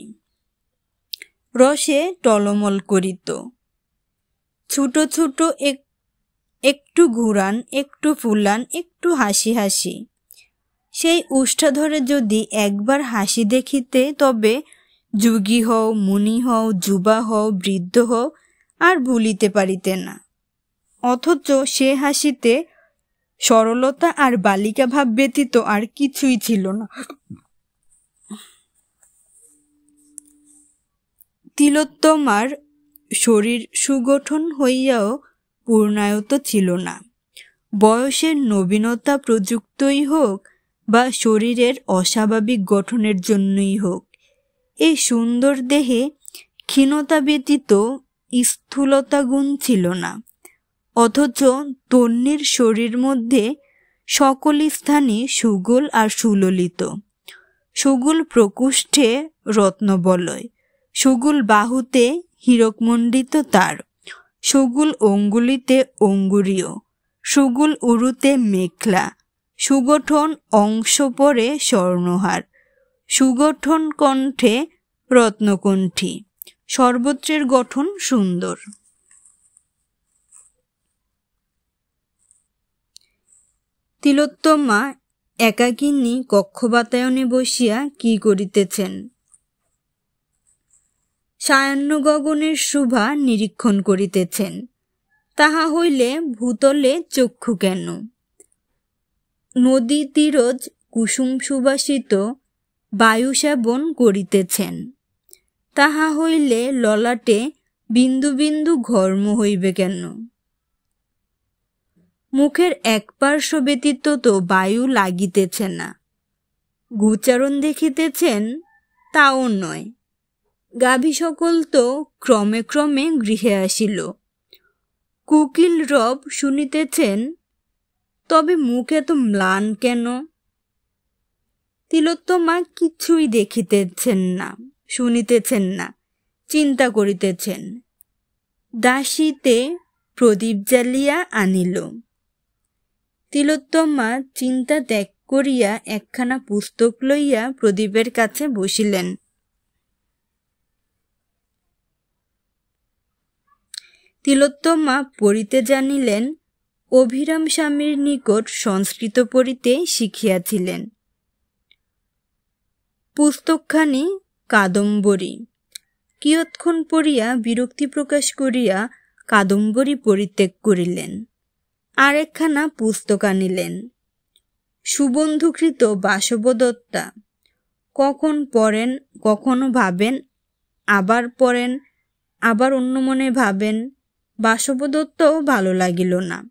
রসে টলমল করিত। ছোট ছোট একটু ঘুরান, একটু ফুলান, একটু হাসি হাসি। সেই ওষ্ঠাধরে যদি একবার হাসি দেখিতে, তবে যোগী হও, মুনি হও, যুবা হও, বৃদ্ধ হও, আর ভুলিতে পারিতে না। অথচ সে হাসিতে সরলতা আর বালিকা ভাব ব্যতীত আর কিছুই ছিল না। তিলোত্তমার শরীর সুগঠন হইয়াও পূর্ণায়ত ছিল না। বয়সের নবীনতা প্রযুক্তই হোক বা শরীরের অস্বাভাবিক গঠনের জন্যই হোক, এই সুন্দর দেহে ক্ষীণতা ব্যতীত স্থূলতা গুণ ছিল না। অথচ তন্বীর শরীর মধ্যে সকল স্থানই সুগোল আর সুললিত। সুগোল প্রকোষ্ঠে রত্নবলয়, সুগোল বাহুতে হীরকমণ্ডিত তার, সুগোল অঙ্গুলিতে অঙ্গুরীয়, সুগোল উরুতে মেখলা, সুগঠন অংশ পরে স্বর্ণহার, সুগঠন কণ্ঠে রত্নকণ্ঠী, সর্বত্রের গঠন সুন্দর। তিলোত্তমা একাকিনী কক্ষবাতায়নে বসিয়া কি করিতেছেন? সায়াহ্ন গগনের শোভা নিরীক্ষণ করিতেছেন। তাহা হইলে ভূতলে চক্ষু কেন? নদী তীরজ কুসুম সুবাসিত বায়ু সেবন করিতেছেন। তাহা হইলে ললাটে বিন্দু বিন্দু ঘর্ম হইবে কেন? মুখের এক পার্শ্ব ব্যতীত তো বায়ু লাগিতেছে না। গোচারণ দেখিতেছেন, তাও নয়। গাভী সকল তো ক্রমে ক্রমে গৃহে আসিল। কোকিল রব শুনিতেছেন, তবে মুখে তো ম্লান কেন? তিলোত্তমা কিছুই দেখিতেছেন না, শুনিতেছেন না, চিন্তা করিতেছেন। দাসীতে প্রদীপ জ্বালিয়া আনিল। তিলোত্তমা চিন্তা ত্যাগ করিয়া একখানা পুস্তক লইয়া প্রদীপের কাছে বসিলেন। তিলোত্তমা পড়িতে জানিলেন, অভিরাম স্বামীর নিকট সংস্কৃত পড়িতে শিখিয়াছিলেন। পুস্তকখানি কাদম্বরী। কিয়ৎক্ষণ পড়িয়া বিরক্তি প্রকাশ করিয়া কাদম্বরী পরিত্যাগ করিলেন। আর একখানা পুস্তক আনিলেন, সুবন্ধুকৃত বাসবদত্তা। কখন পড়েন, কখনো ভাবেন, আবার পড়েন, আবার অন্য মনে ভাবেন। বাসবদত্তও ভালো লাগিল না।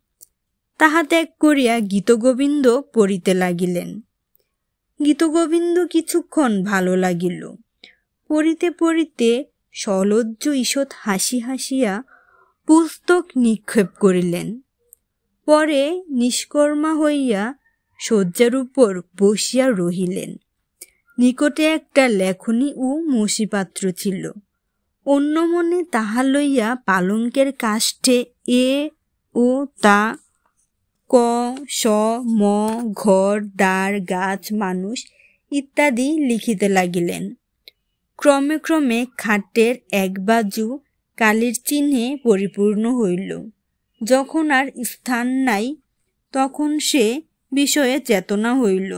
তাহা ত্যাগ করিয়া গীতগোবিন্দ পড়িতে লাগিলেন। গীতগোবিন্দ কিছুক্ষণ ভালো লাগিল। পড়িতে পড়িতে সলজ্জ ঈষৎ হাসি হাসিয়া পুস্তক নিক্ষেপ করিলেন। পরে নিষ্কর্মা হইয়া শয্যার উপর বসিয়া রহিলেন। নিকটে একটা লেখনী ও মসিপাত্র ছিল। অন্য মনে তাহা লইয়া পালঙ্কের কাষ্ঠে এ ও তা, ক, স, ম, ঘর, দ্বার, গাছ, মানুষ ইত্যাদি লিখিতে লাগিলেন। ক্রমে ক্রমে খাটের এক বাজু কালির চিহ্নে পরিপূর্ণ হইল। যখন আর স্থান নাই, তখন সে বিষয়ে চেতনা হইল।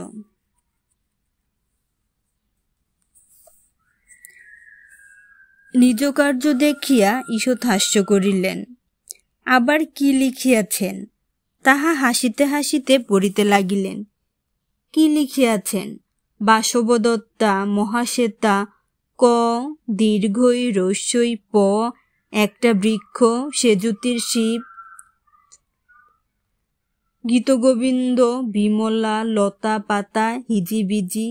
নিজ কার্য দেখিয়া ঈষৎ হাস্য করিলেন। আবার কি লিখিয়াছেন তাহা হাসিতে হাসিতে পড়িতে লাগিলেন। কি লিখিয়াছেন? বাসবদত্তা মহাশ্বেতা, ক দীর্ঘই রস্যই প, একটা বৃক্ষ, সেজুতির শিব, গীতগোবিন্দ, বিমলা, লতা পাতা, হিজিবিজি,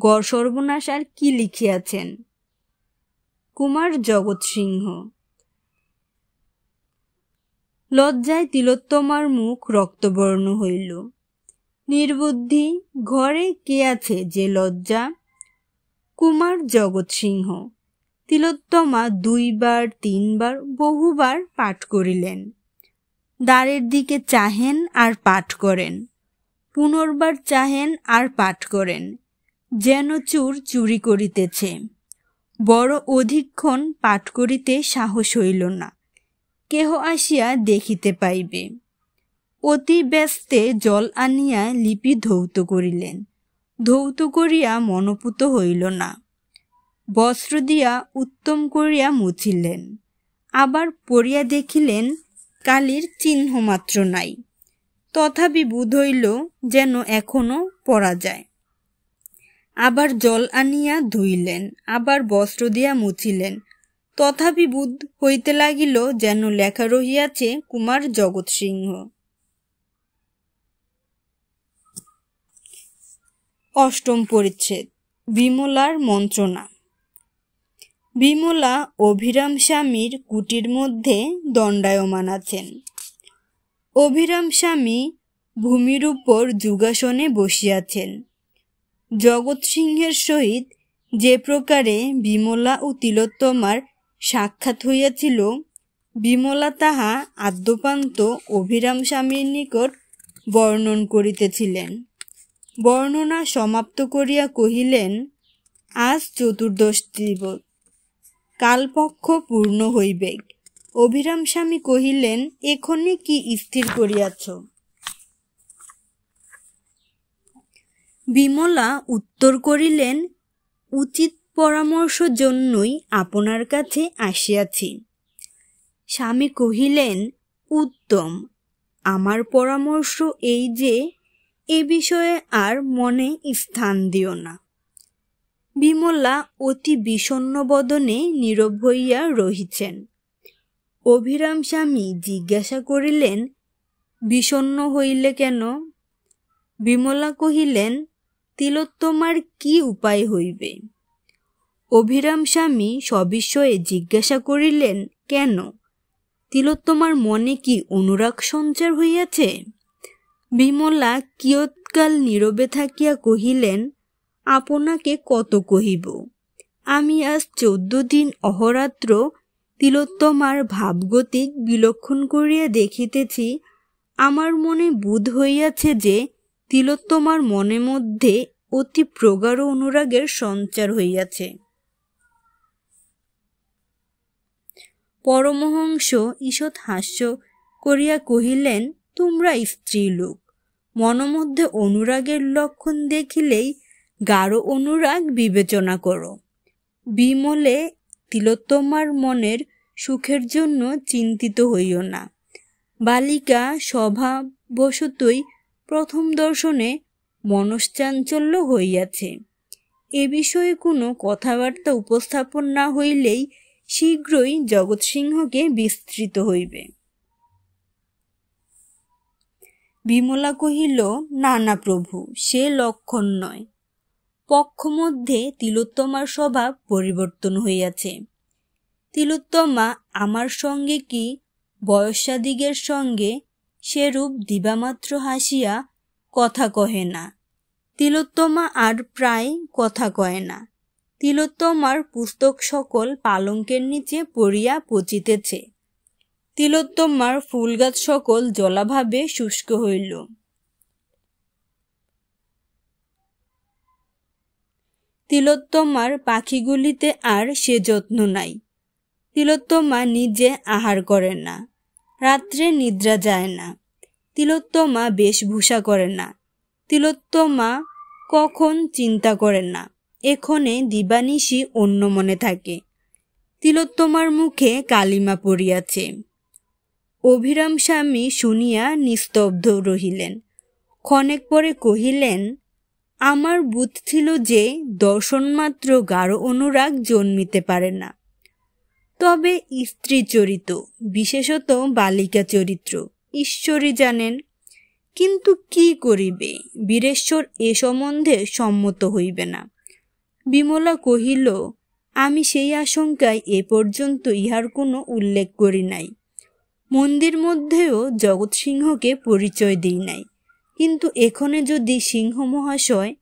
গড় সর্বনাশ। আর কি লিখিয়াছেন? কুমার জগৎ সিংহ। লজ্জায় তিলোত্তমার মুখ রক্তবর্ণ হইল। নির্বুদ্ধি, ঘরে কে আছে যে লজ্জা? কুমার জগৎ সিংহ। তিলোত্তমা দুইবার তিনবার বহুবার পাঠ করিলেন। দ্বারের দিকে চাহেন আর পাঠ করেন, পুনর্বার চাহেন আর পাঠ করেন, যেন চোর চুরি করিতেছে। বড় অধিকক্ষণ পাঠ করিতে সাহস হইল না, কেহ আসিয়া দেখিতে পাইবে। অতি ব্যস্তে জল আনিয়া লিপি ধৌত করিলেন। ধৌত করিয়া মনপুত হইল না। বস্ত্র দিয়া উত্তম করিয়া মুছিলেন। আবার পড়িয়া দেখিলেন কালির চিহ্ন মাত্র নাই। তথাপি বোধ হইল যেন এখনো পড়া যায়। আবার জল আনিয়া ধুইলেন, আবার বস্ত্র দিয়া মুছিলেন। তথাপি বোধ হইতে লাগিল যেন লেখা রহিয়াছে কুমার জগৎ সিংহ। অষ্টম পরিচ্ছেদ। বিমলার মন্ত্রণা। বিমলা অভিরাম স্বামীর কুটির মধ্যে দণ্ডায়মান আছেন। অভিরাম স্বামী ভূমির উপর যুগাসনে বসিয়াছেন। জগৎ সিংহের সহিত যে প্রকারে বিমলা ও তিলোত্তমার সাক্ষাৎ হইয়াছিল, বিমলা তাহা আদ্যোপান্ত অভিরাম স্বামীর নিকট বর্ণন করিতেছিলেন। বর্ণনা সমাপ্ত করিয়া কহিলেন, আজ চতুর্দশ দিবস, কালপক্ষ পূর্ণ হইবেক। অভিরাম স্বামী কহিলেন, এখনই কি স্থির করিয়াছ? বিমলা উত্তর করিলেন, উচিত পরামর্শ জন্যই আপনার কাছে আসিয়াছি। স্বামী কহিলেন, উত্তম। আমার পরামর্শ এই যে, এ বিষয়ে আর মনে স্থান দিও না। বিমলা অতি বিষণ্ণ বদনে নীরব হইয়া রহিছেন। অভিরাম স্বামী জিজ্ঞাসা করিলেন, বিষণ্ণ হইলে কেন? বিমলা কহিলেন, তিলোত্তমার কি উপায় হইবে? অভিরাম স্বামী সবিস্ময়ে জিজ্ঞাসা করিলেন, কেন? তিলোত্তমার মনে কি অনুরাগ সঞ্চার হইয়াছে? বিমলা কিয়ৎকাল নীরবে থাকিয়া কহিলেন, আপনাকে কত কহিব। আমি আজ 14 দিন অহরাত্র তিলোত্তমার ভাবগতিক বিলক্ষণ করিয়া দেখিতেছি। আমার মনে বোধ হইয়াছে যে তিলোত্তমার মনের মধ্যে অতি প্রগাঢ় অনুরাগের সঞ্চার হইয়াছে। পরমহংস ঈষৎ হাস্য করিয়া কহিলেন, তোমরা স্ত্রীলোক, মনমধ্যে অনুরাগের লক্ষণ দেখিলেই গাঢ় অনুরাগ বিবেচনা করো। বিমলে তিলোত্তমার মনের সুখের জন্য চিন্তিত হইও না। বালিকা স্বভাববশতই প্রথম দর্শনে মনশ্চাঞ্চল্য হইয়াছে। এ বিষয়ে কোনো কথাবার্তা উপস্থাপন না হইলেই শীঘ্রই জগৎসিংহকে বিস্তৃত হইবে। বিমলা কহিল, না না প্রভু, সে লক্ষণ নয়। পক্ষমধ্যে তিলোত্তমার স্বভাব পরিবর্তন হইয়াছে। তিলোত্তমা আমার সঙ্গে কি বয়স্যাদিগের সঙ্গে সেরূপ দিবামাত্র হাসিয়া কথা কহে না। তিলোত্তমা আর প্রায় কথা কয় না। তিলোত্তমার পুস্তক সকল পালঙ্কের নিচে পড়িয়া পচিতেছে। তিলোত্তমার ফুলগাছ সকল জলাভাবে শুষ্ক হইল। তিলোত্তমার পাখিগুলিতে আর সে যত্ন নাই। তিলোত্তমা নিজে আহার করে না, রাত্রে নিদ্রা যায় না। তিলোত্তমা বেশভূষা করে না। তিলোত্তমা কখন চিন্তা করে না, এক্ষণে দিবানিশি অন্য মনে থাকে। তিলোত্তমার মুখে কালিমা পড়িয়াছে। অভিরাম স্বামী শুনিয়া নিস্তব্ধ রহিলেন। ক্ষণেক পরে কহিলেন, আমার বোধ ছিল যে দর্শনমাত্র গাঢ় অনুরাগ জন্মিতে পারে না। তবে স্ত্রী চরিত, বিশেষত বালিকা চরিত্র, ঈশ্বরই জানেন। কিন্তু কি করিবে, বীরেশ্বর এ সম্বন্ধে সম্মত হইবে না। বিমলা কহিল, আমি সেই আশঙ্কায় এ পর্যন্ত ইহার কোনো উল্লেখ করি নাই। মন্দির মধ্যেও জগৎসিংহকে পরিচয় দিই নাই। কিন্তু এখানে যদি সিংহ মহাশয়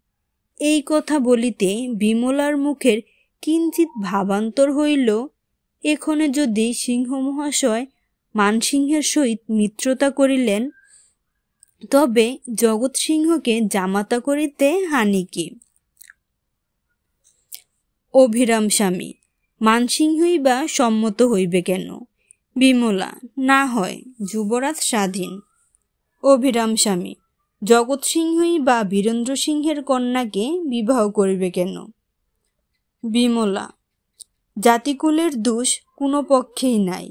এই কথা বলিতে বিমলার মুখের কিঞ্চিৎ ভাবান্তর হইল, এখানে যদি সিংহ মহাশয় মানসিংহের সহিত মিত্রতা করিলেন, তবে জগৎসিংহকে জামাতা করিতে হানি কি? অভিরাম স্বামী, মানসিংহই বা সম্মত হইবে কেন? বিমলা, না হয়, যুবরাজ স্বাধীন। অভিরাম স্বামী, জগৎসিংহই বা বীরেন্দ্র সিংহের কন্যাকে বিবাহ করিবে কেন? বিমলা, জাতিকুলের দোষ কোনো পক্ষেই নাই।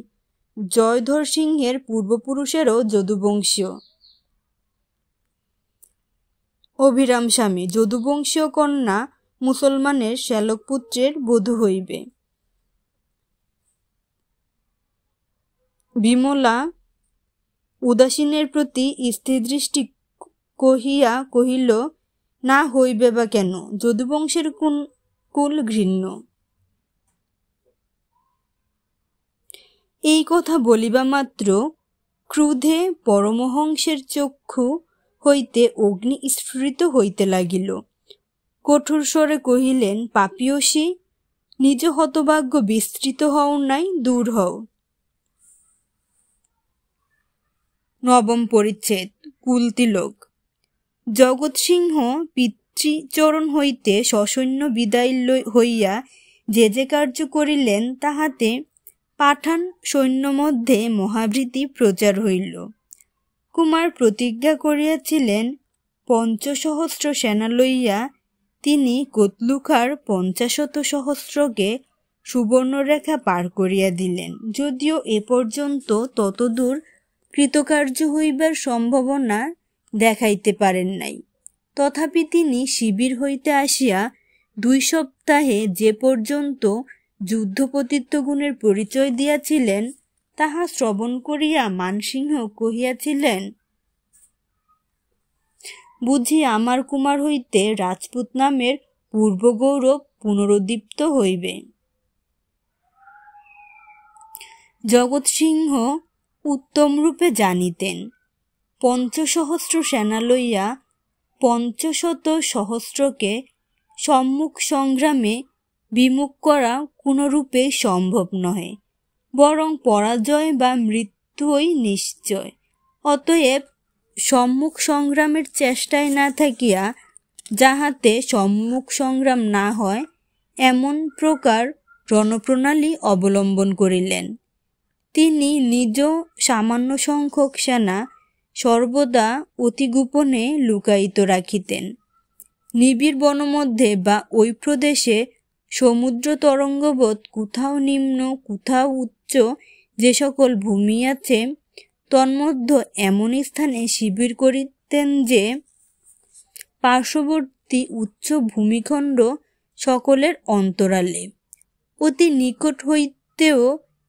জয়ধর সিংহের পূর্বপুরুষেরও যদুবংশীয়। অভিরাম স্বামী, যদুবংশীয় কন্যা মুসলমানের শ্যালকপুত্রের বধূ হইবে। বিমলা উদাসীনের প্রতি স্থিরদৃষ্টি কহিয়া কহিল, না হইবে বা কেন? যদুবংশের কুল ঘৃণ্য। এই কথা বলিবা মাত্র ক্রোধে পরমহংসের চক্ষু হইতে অগ্নি স্ফুরিত হইতে লাগিল। কঠোর স্বরে কহিলেন, পাপিয়সী, নিজ হতভাগ্য বিস্তৃত হও নাই, দূর হও। নবম পরিচ্ছেদ। কুলতিলক। জগৎসিংহ পিতৃচরণ হইতে সসৈন্য বিদায় হইয়া যে যে কার্য করিলেন, তাহাতে পাঠান সৈন্য মধ্যে মহাভীতি প্রচার হইল। কুমার প্রতিজ্ঞা করিয়াছিলেন, ৫০০ সেনা লইয়া তিনি কতলুখার ৫০ সহস্রকে সুবর্ণরেখা পার করিয়া দিলেন। যদিও এ পর্যন্ত ততদূর কৃতকার্য হইবার সম্ভাবনা দেখাইতে পারেন নাই, তথাপি তিনি শিবির হইতে আসিয়া ২ সপ্তাহে যে পর্যন্ত যুদ্ধপতিত্ব গুণের পরিচয় দিয়াছিলেন, তাহা শ্রবণ করিয়া মানসিংহ কহিয়াছিলেন, বুঝি আমার কুমার হইতে রাজপুত নামের পূর্বগৌরব পুনরুদ্দীপ্ত হইবে। জগৎসিংহ উত্তমরূপে জানিতেন, ৫০০ সেনা লইয়া ৫০০ সহস্রকে সম্মুখ সংগ্রামে বিমুখ করা কোনরূপে সম্ভব নহে, বরং পরাজয় বা মৃত্যুই নিশ্চয়। অতএব সম্মুখ সংগ্রামের চেষ্টায় না থাকিয়া যাহাতে সম্মুখ সংগ্রাম না হয় এমন প্রকার রণপ্রণালী অবলম্বন করিলেন। তিনি নিজ সামান্য সংখ্যক সেনা সর্বদা অতি গোপনে লুকায়িত রাখিতেন। নিবিড় বনমধ্যে বা ওই প্রদেশে সমুদ্র তরঙ্গবৎ কোথাও নিম্ন কোথাও উচ্চ যে সকল ভূমি আছে তন্মধ্যে এমন স্থানে শিবির করিতেন যে পার্শ্ববর্তী উচ্চ ভূমিখণ্ড সকলের অন্তরালে অতি নিকট হইতেও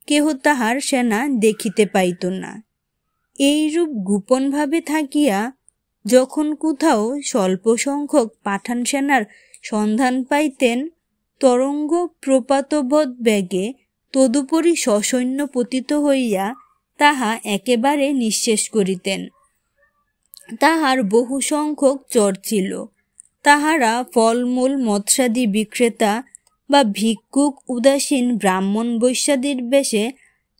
কেহ তাহার সেনা দেখিতে পাইত না। এইরূপ গোপনভাবে থাকিয়া যখন কোথাও স্বল্প সংখ্যক পাঠান সেনার সন্ধান পাইতেন তরঙ্গ প্রপাতবৎ বেগে তদুপরি সসৈন্য পতিত হইয়া তাহা একেবারে নিঃশেষ করিতেন। তাহার বহু সংখ্যক চর ছিল। তাহারা ফলমূল মৎস্যাদি বিক্রেতা বা ভিক্ষুক উদাসীন ব্রাহ্মণ বৈশ্যাদির বেশে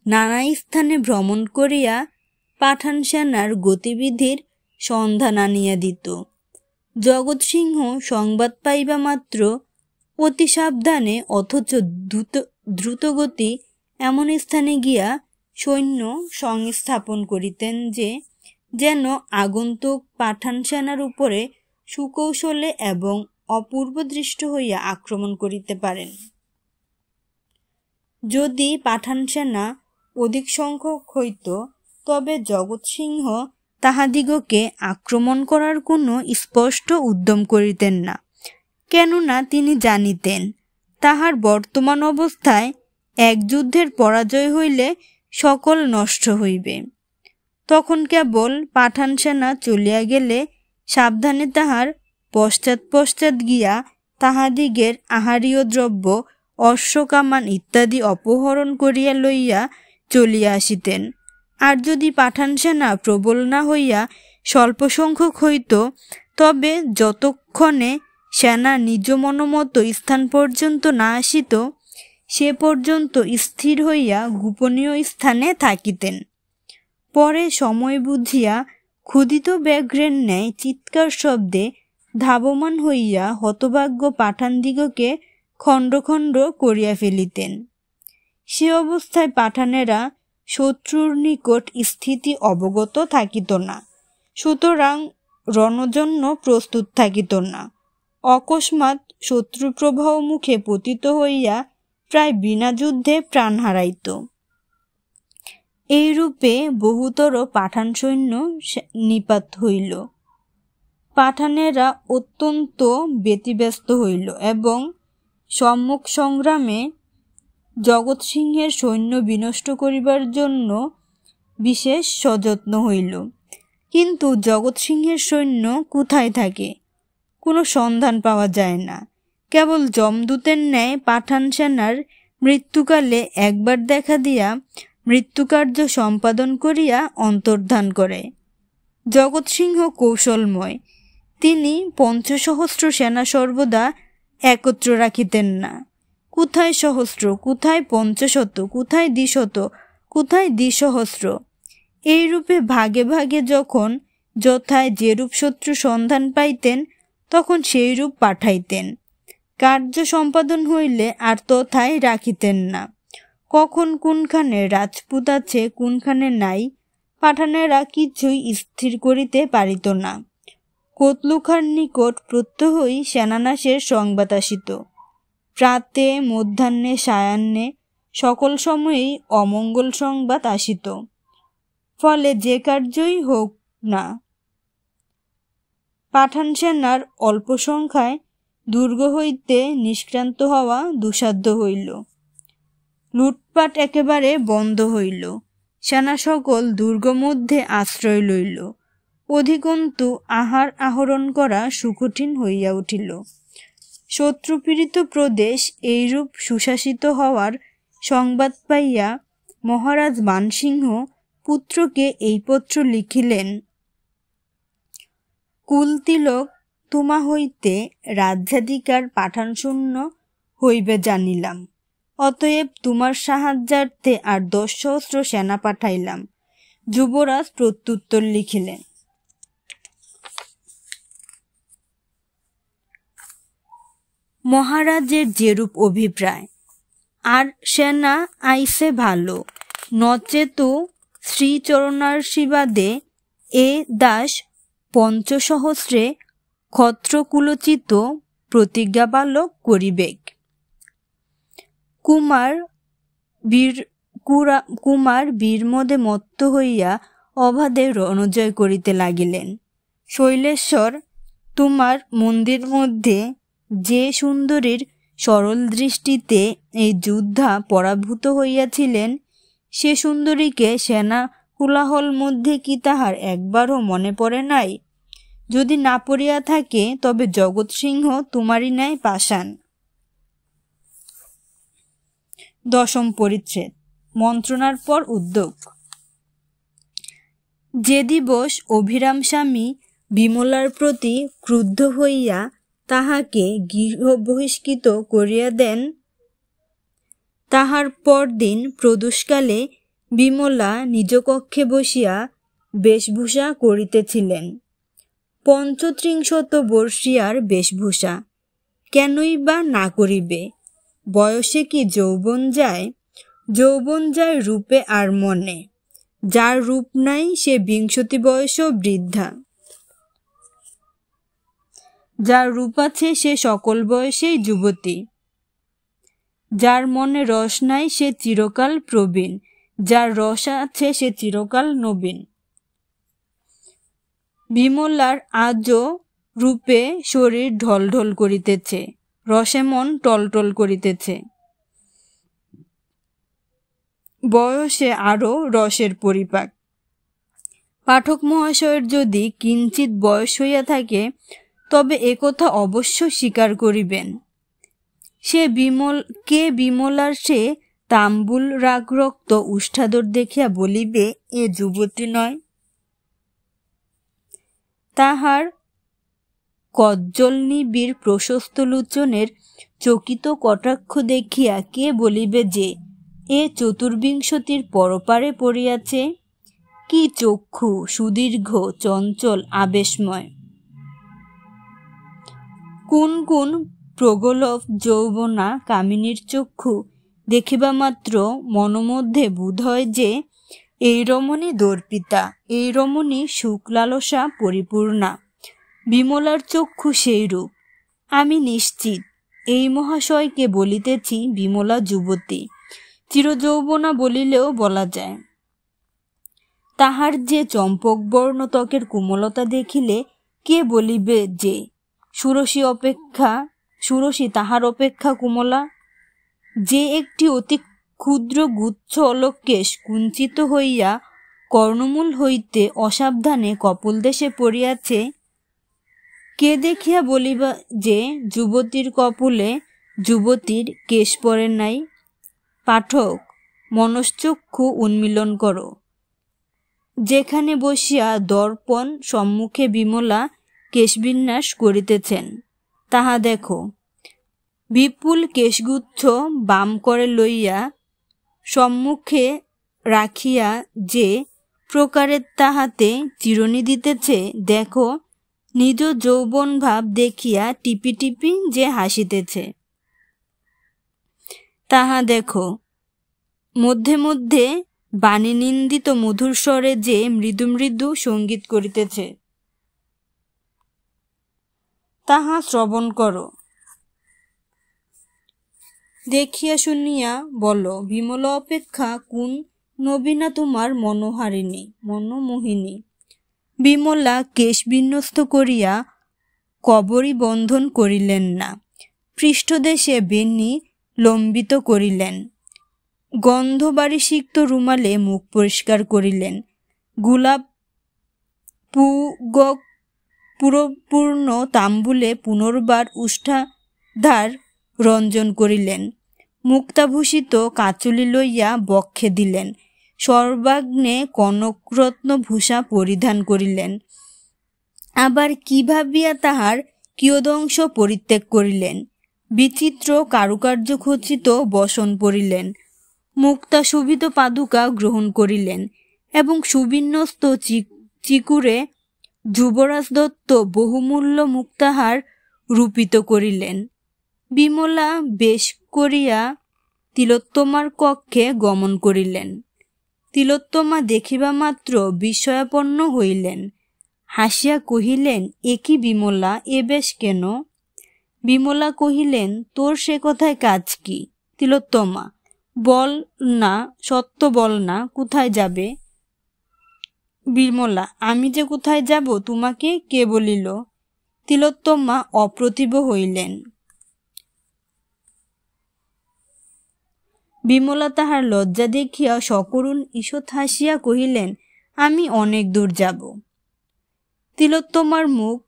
নানা স্থানে ভ্রমণ করিয়া পাঠান সেনার গতিবিধির সন্ধান আনিয়া দিত। জগৎ সিংহ সংবাদ পাইবা মাত্র অতি সাবধানে অথচ দ্রুতগতি এমন স্থানে গিয়া সৈন্য সংস্থাপন করিতেন যে যেন আগন্তুক পাঠান সেনার উপরে সুকৌশলে এবং অপূর্ব দৃষ্ট হইয়া আক্রমণ করিতে পারেন। যদি পাঠান সেনা অধিক সংখ্যক হইত তবে জগৎ সিংহ তাহাদিগকে আক্রমণ করার কোনো স্পষ্ট উদ্যম করিতেন না, কেননা তিনি জানিতেন তাহার বর্তমান অবস্থায় এক যুদ্ধের পরাজয় হইলে সকল নষ্ট হইবে। তখন কেবল পাঠান সেনা চলিয়া গেলে সাবধানে তাহার পশ্চাৎ পশ্চাৎ গিয়া তাহাদিগের আহারীয় দ্রব্য অশ্বকামান ইত্যাদি অপহরণ করিয়া লইয়া চলিয়া আসিতেন। আর যদি পাঠান সেনা প্রবল না হইয়া স্বল্প সংখ্যক হইত তবে যতক্ষণে সেনা নিজ মনোমত স্থান পর্যন্ত না আসিত সে পর্যন্ত স্থির হইয়া গোপনীয় স্থানে থাকিতেন। পরে সময় বুঝিয়া ক্ষুধিত ব্যাঘ্রের ন্যায় চিৎকার শব্দে ধাবমান হইয়া হতভাগ্য পাঠানদিগকে খণ্ড খণ্ড করিয়া ফেলিতেন। সে অবস্থায় পাঠানেরা শত্রুর নিকট স্থিতি অবগত থাকিত না, সুতরাং রণজন্য প্রস্তুত থাকিত না। অকস্মাৎ শত্রুপ্রবাহ মুখে পতিত হইয়া প্রায় বিনা যুদ্ধে প্রাণ হারাইত। এইরূপে বহুতর পাঠান সৈন্য নিপাত হইল। পাঠানেরা অত্যন্ত ব্যতিব্যস্ত হইল এবং সম্মুখ সংগ্রামে জগৎ সিংহের সৈন্য বিনষ্ট করিবার জন্য বিশেষ সযত্ন হইল। কিন্তু জগৎ সিংহের সৈন্য কোথায় থাকে কোনো সন্ধান পাওয়া যায় না। কেবল যমদূতের ন্যায় পাঠান সেনার মৃত্যুকালে একবার দেখা দিয়া মৃত্যুকার্য সম্পাদন করিয়া অন্তর্ধান করে। জগৎ সিংহ কৌশলময়, তিনি ৫০০ সেনা সর্বদা একত্র রাখিতেন না। কোথায় সহস্র, কোথায় ৫০০, কোথায় ২০০, কোথায় ২০০ এইরূপে ভাগে ভাগে যখন যথায় যেরূপ শত্রু সন্ধান পাইতেন তখন সেই রূপ পাঠাইতেন। কার্য সম্পাদন হইলে আর তথায় রাখিতেন না। কখন কোনখানে রাজপুত আছে কোনখানে নাই পাঠানেরা কিছুই স্থির করিতে পারিত না। কোতলুখার নিকট প্রত্যহই সেনানাশের সংবাদ আসিত। প্রাতে মধ্যাহ্নে সায়াহ্নে সকল সময়েই অমঙ্গল সংবাদ আসিত। ফলে যে কার্যই হোক না পাঠান সেনার অল্প সংখ্যায় দুর্গ হইতে নিষ্ক্রান্ত হওয়া দুঃসাধ্য হইল। লুটপাট একেবারে বন্ধ হইল। সেনা সকল দুর্গ মধ্যে আশ্রয় লইল। অধিকন্তু আহার আহরণ করা সুকঠিন হইয়া উঠিল। শত্রুপীড়িত প্রদেশ এইরূপ সুশাসিত হওয়ার সংবাদ পাইয়া মহারাজ মানসিংহ পুত্রকে এই পত্র লিখিলেন। কুলতিলক, তোমা হইতে রাজ্যাধিকার পাঠান শূন্য হইবে জানিলাম, অতএব তোমার সাহায্যার্থে আর ১০ সহস্র সেনা পাঠাইলাম। যুবরাজ প্রত্যুত্তর লিখিলেন, মহারাজের যেরূপ অভিপ্রায়, আর সেনা আইসে ভালো, নচেত শ্রীচরণাশীর্বাদে এ দাস পঞ্চসহস্রে ক্ষত্রকুলোচিত প্রতিজ্ঞাপালক করিবেক। কুমার বীরমদে মত্ত হইয়া অবাধে রণজয় করিতে লাগিলেন। শৈলেশ্বর, তোমার মন্দির মধ্যে যে সুন্দরীর সরল দৃষ্টিতে এই যোদ্ধা পরাভূত হইয়াছিলেন, সে সুন্দরীকে সেনা কোলাহল মধ্যে কি তাহার একবারও মনে পড়ে নাই? যদি না পড়িয়া থাকে তবে জগৎসিংহ তোমারই ন্যায় পাষাণ। 10ম পরিচ্ছেদ। মন্ত্রণার পর উদ্যোগ। যে দিবস অভিরাম স্বামী বিমলার প্রতি ক্রুদ্ধ হইয়া তাহাকে গৃহ বহিষ্কৃত করিয়া দেন, তাহার পরদিন প্রদোষকালে বিমলা নিজ কক্ষে বসিয়া বেশভূষা করিতেছিলেন। 35 বর্ষীয়ার বেশভূষা কেনই বা না করিবে? বয়সে কি যৌবন যায়? যৌবন যায় রূপে আর মনে। যার রূপ নাই সে 20 বয়সও বৃদ্ধা, যার রূপ আছে সে সকল বয়সেই যুবতী। যার মনে রস নাই সে চিরকাল প্রবীণ, যার রস আছে সে চিরকাল নবীন। বিমলার আজও রূপে শরীর ঢলঢল করিতেছে, রসে মন টলটল করিতেছে। বয়সে আরও রসের পরিপাক। পাঠক মহাশয়ের যদি কিঞ্চিত বয়স হইয়া থাকে তবে একথা অবশ্য স্বীকার করিবেন। বিমলার সে তাম্বুল রাগরক্ত উষ্ঠাধর দেখিয়া বলিবে এ যুবতী নয়? তাহার কজ্জল নিবিড় প্রশস্ত লোচনের চকিত কটাক্ষ দেখিয়া কে বলিবে যে এ 24 পরপারে পড়িয়াছে? কি চক্ষু, সুদীর্ঘ, চঞ্চল, আবেশময়। কোন কোন প্রগলভ যৌবনা কামিনীর চক্ষু দেখিবা মাত্র মনোমধ্যে বোধ হয় যে এই রমণী দর্পিতা, এই রমণী সুখলালসা পরিপূর্ণা। বিমলার চক্ষু সেই রূপ। আমি নিশ্চিত এই মহাশয়কে বলিতেছি বিমলা যুবতী, চিরযৌবনা বলিলেও বলা যায়। তাহার যে চম্পকবর্ণ ত্বকের কোমলতা দেখিলে কে বলিবে যে ষোড়শী তাহার অপেক্ষা কোমলা? যে একটি অতি ক্ষুদ্র গুচ্ছ অলকেশ কুঞ্চিত হইয়া কর্ণমূল হইতে অসাবধানে কপোলদেশে পড়িয়াছে, কে দেখিয়া বলিবা যে যুবতীর কপোলে যুবতীর কেশ পড়ে নাই? পাঠক, মনশ্চক্ষু উন্মীলন করো। যেখানে বসিয়া দর্পণ সম্মুখে বিমলা কেশবিন্যাস করিতেছেন তাহা দেখো। বিপুল কেশগুচ্ছ বাম করে লইয়া সম্মুখে রাখিয়া যে প্রকারে তাহাতে চিরুনি দিতেছে দেখো। নিজ যৌবন ভাব দেখিয়া টিপি টিপি যে হাসিতেছে তাহা দেখো। মধ্যে মধ্যে বাণী নিন্দিত মধুর স্বরে যে মৃদু মৃদু সঙ্গীত করিতেছে তাহা শ্রবণ করো। দেখিয়া শুনিয়া বলো বিমলা অপেক্ষা কোন নবীনা তোমার মনোমোহিনী? বিমলা কেশ বিন্যস্ত করিয়া কবরী বন্ধন করিলেন না, পৃষ্ঠদেশে বেণী লম্বিত করিলেন, গন্ধবারিসিক্ত রুমালে মুখ পরিষ্কার করিলেন, গোলাপ পুরপূর্ণ তাম্বুলে পুনর্বার উষ্ঠাধার রঞ্জন করিলেন, মুক্তাভূষিত কাচুলি লইয়া বক্ষে দিলেন, সর্বাগ্নে কনকরত্ন ভূষা পরিধান করিলেন। আবার কি ভাবিয়া তাহার কিয়দংশ পরিত্যাগ করিলেন, বিচিত্র কারুকার্য খচিত বসন পরিলেন, মুক্তা শোভিত পাদুকা গ্রহণ করিলেন এবং সুবিন্যস্ত চিকুরে যুবরাজ দত্ত বহুমূল্য মুক্তাহার রূপিত করিলেন। বিমলা বেশ করিয়া তিলোত্তমার কক্ষে গমন করিলেন। তিলোত্তমা দেখিবা মাত্র বিস্ময়াপন্ন হইলেন, হাসিয়া কহিলেন, এ কি বিমলা, এ বেশ কেন? বিমলা কহিলেন, তোর সে কথায় কাজ কি? তিলোত্তমা, বল না, সত্য বল না, কোথায় যাবে? বিমলা, আমি যে কোথায় যাব তোমাকে কে বলিল? তিলোত্তমা অপ্রতিভ হইলেন। বিমলা তাহার লজ্জা দেখিয়া সকরুণ ঈষৎ হাসিয়া কহিলেন, আমি অনেক দূর যাব। তিলোত্তমার মুখ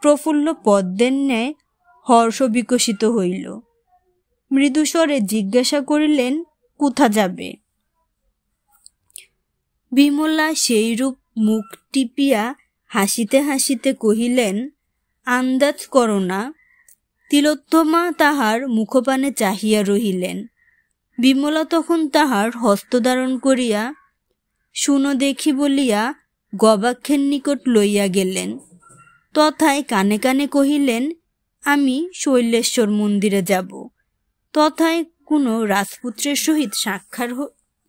প্রফুল্ল পদ্মের ন্যায় হর্ষ বিকশিত হইল। মৃদুস্বরে জিজ্ঞাসা করিলেন, কোথা যাবে? বিমলা সেইরূপ মুখ টিপিয়া হাসিতে হাসিতে কহিলেন, আন্দাজ করো না। তিলোত্তমা তাহার মুখপানে চাহিয়া রহিলেন। বিমলা তখন তাহার হস্তধারণ করিয়া শুনো দেখি বলিয়া গবাক্ষের নিকট লইয়া গেলেন। তথায় কানে কানে কহিলেন, আমি শৈলেশ্বর মন্দিরে যাব। তথায় কোনো রাজপুত্রের সহিত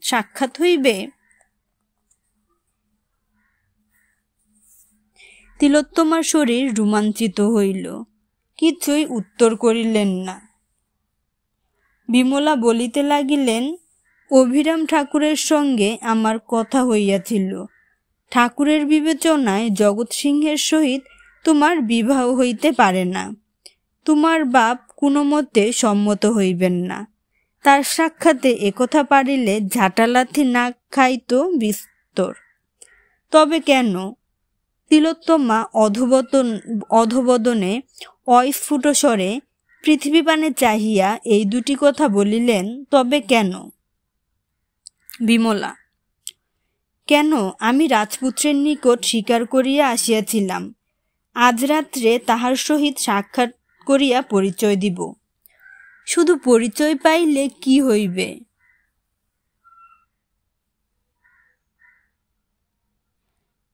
সাক্ষাৎ হইবে। তিলোত্তমার শরীর রোমাঞ্চিত হইল, কিছুই উত্তর করিলেন না। বিমলা বলিতে লাগিলেন, অভিরাম ঠাকুরের সঙ্গে আমার কথা হইয়াছিল। ঠাকুরের বিবেচনায় জগৎ সিংহের সহিত তোমার বিবাহ হইতে পারে না। তোমার বাপ কোনো মতে সম্মত হইবেন না। তার সাক্ষাতে একথা পারিলে ঝাঁটালাথি না খাইত বিস্তর। তবে কেন? তিলোত্তমা অধবদনে অস্ফুট স্বরে পৃথিবীপানে চাহিয়া এই দুটি কথা বলিলেন, তবে কেন? বিমলা, কেন? আমি রাজপুত্রের নিকট স্বীকার করিয়া আসিয়াছিলাম, আজ রাত্রে তাহার সহিত সাক্ষাৎ করিয়া পরিচয় দিব। শুধু পরিচয় পাইলে কি হইবে?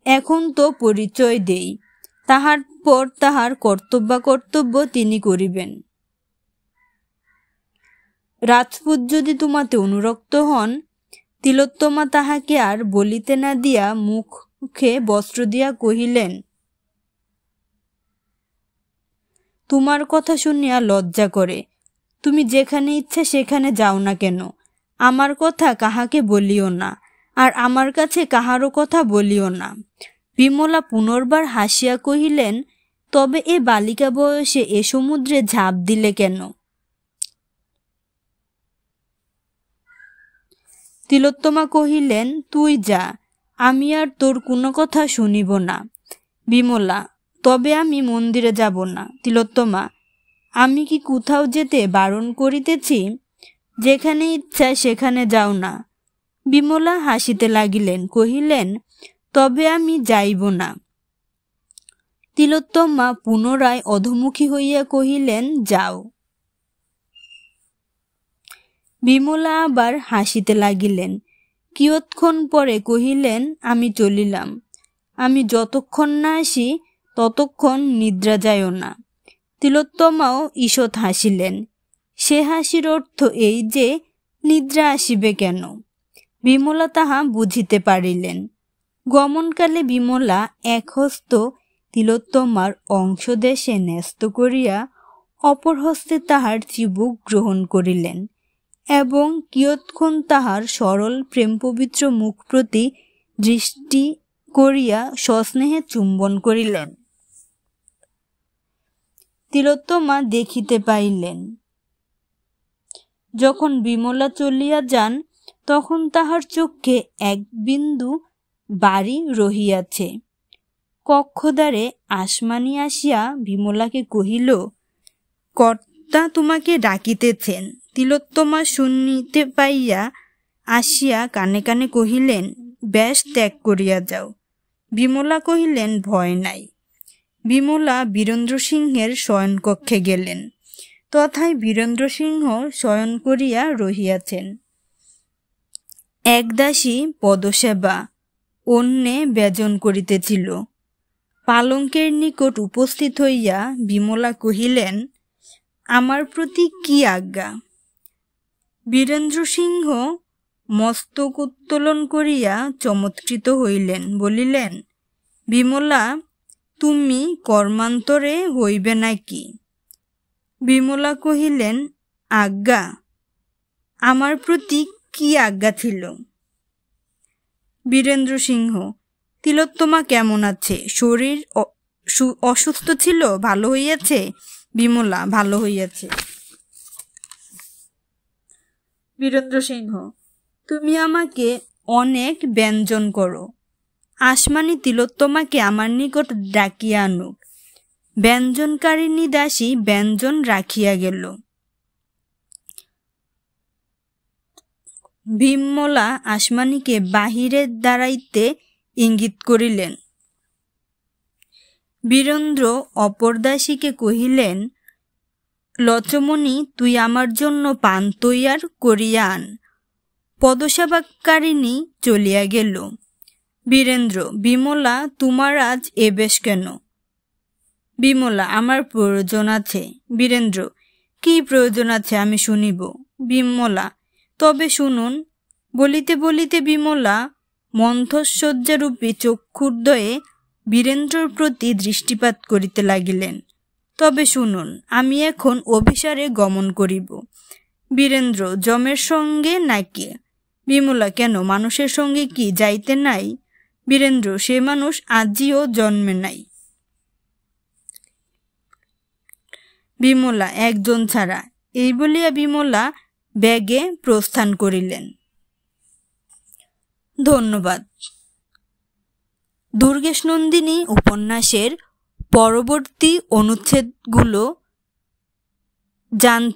এখন তো পরিচয় দেই, তাহার পর তাহার কর্তব্য তিনি করিবেন। রাজপুত যদি তোমাতে অনুরক্ত হন। তিলোত্তমা তাহাকে আর বলিতে না দিয়া মুখে বস্ত্র দিয়া কহিলেন, তোমার কথা শুনিয়া লজ্জা করে। তুমি যেখানে ইচ্ছা সেখানে যাও না কেন? আমার কথা কাহাকে বলিও না, আর আমার কাছে কাহারও কথা বলিও না। বিমলা পুনর্বার হাসিয়া কহিলেন, তবে এ বালিকা বয়সে এ সমুদ্রে ঝাঁপ দিলে কেন? তিলোত্তমা কহিলেন, তুই যা, আমি আর তোর কোনো কথা শুনিব না। বিমলা, তবে আমি মন্দিরে যাব না। তিলোত্তমা, আমি কি কোথাও যেতে বারণ করিতেছি? যেখানে ইচ্ছা সেখানে যাও না। বিমলা হাসিতে লাগিলেন, কহিলেন, তবে আমি যাইব না। তিলোত্তমা পুনরায় অধোমুখী হইয়া কহিলেন, যাও। বিমলা আবার হাসিতে লাগিলেন। কিয়ৎক্ষণ পরে কহিলেন, আমি চলিলাম। আমি যতক্ষণ না আসি ততক্ষণ নিদ্রা যাইও না। তিলোত্তমাও ঈষৎ হাসিলেন। সে হাসির অর্থ এই যে নিদ্রা আসিবে কেন? বিমলা তাহা বুঝিতে পারিলেন। গমনকালে বিমলা এক হস্ত তিলোত্তমার অংশদেশে ন্যস্ত করিয়া অপর হস্তে তাহার চিবুক গ্রহণ করিলেন এবং কিয়ৎক্ষণ তাহার সরল প্রেমপবিত্র মুখ প্রতি দৃষ্টি করিয়া সস্নেহে চুম্বন করিলেন। তিলোত্তমা দেখিতে পাইলেন, যখন বিমলা চলিয়া যান তখন তাহার চক্ষে এক বিন্দু বাড়ি রহিয়াছে। কক্ষদ্বারে আসমানি আসিয়া বিমলাকে কহিল, কর্তা তোমাকে ডাকিতেছেন। তিলোত্তমা শুনিতে পাইয়া আসিয়া কানে কানে কহিলেন, বেশ, ত্যাগ করিয়া যাও। বিমলা কহিলেন, ভয় নাই। বিমলা বীরেন্দ্র সিংহের শয়নকক্ষে গেলেন। তথায় বীরেন্দ্র সিংহ শয়ন করিয়া রহিয়াছেন। এক দাসী পদসেবা অন্যে ব্যজন করিতেছিল। পালঙ্কের নিকট উপস্থিত হইয়া বিমলা কহিলেন, আমার প্রতি কি আজ্ঞা? বীরেন্দ্র সিংহ মস্তক উত্তোলন করিয়া চমৎকৃত হইলেন, বলিলেন, বিমলা, তুমি কর্মান্তরে হইবে নাকি? বিমলা কহিলেন, আজ্ঞা? আমার প্রতি কি আজ্ঞা ছিল? বীরেন্দ্র সিংহ, তিলোত্তমা কেমন আছে? শরীর অসুস্থ ছিল, ভালো হইয়াছে? বিমলা, ভালো হইয়াছে। বীরেন্দ্র সিংহ, তুমি আমাকে অনেক ব্যঞ্জন করো। আসমানি তিলোত্তমাকে আমার নিকট ডাকিয়া আনুক। ব্যঞ্জনকারিণী দাসী ব্যঞ্জন রাখিয়া গেল। বিমলা আসমানিকে বাহিরে দাঁড়াইতে ইঙ্গিত করিলেন। বীরেন্দ্র অপর দাসীকে কহিলেন, লচমনি, তুই আমার জন্য পান তৈয়ার করিয়া আন। পদসেবাকারিণী চলিয়া গেল। বীরেন্দ্র, বিমলা, তোমার আজ এ বেশ কেন? বিমলা, আমার প্রয়োজন আছে। বীরেন্দ্র, কি প্রয়োজন আছে আমি শুনিব। বিমলা, তবে শুনুন। বলিতে বলিতে বিমলা মন্থশয্যারূপী চক্ষুর্দয়ে বীরেন্দ্রর প্রতি দৃষ্টিপাত করিতে লাগিলেন। তবে শুনুন, আমি এখন অভিসারে গমন করিব। বীরেন্দ্র, যমের সঙ্গে নাকি? বিমলা, কেন, মানুষের সঙ্গে কি যাইতে নাই? বীরেন্দ্র, সে মানুষ আজিও জন্মে নাই। বিমলা, একজন ছাড়া। এই বলিয়া বিমলা ব্যাগে প্রস্থান করিলেন। ধন্যবাদ। দুর্গেশনন্দিনী উপন্যাসের পরবর্তী অনুচ্ছেদগুলো জানতে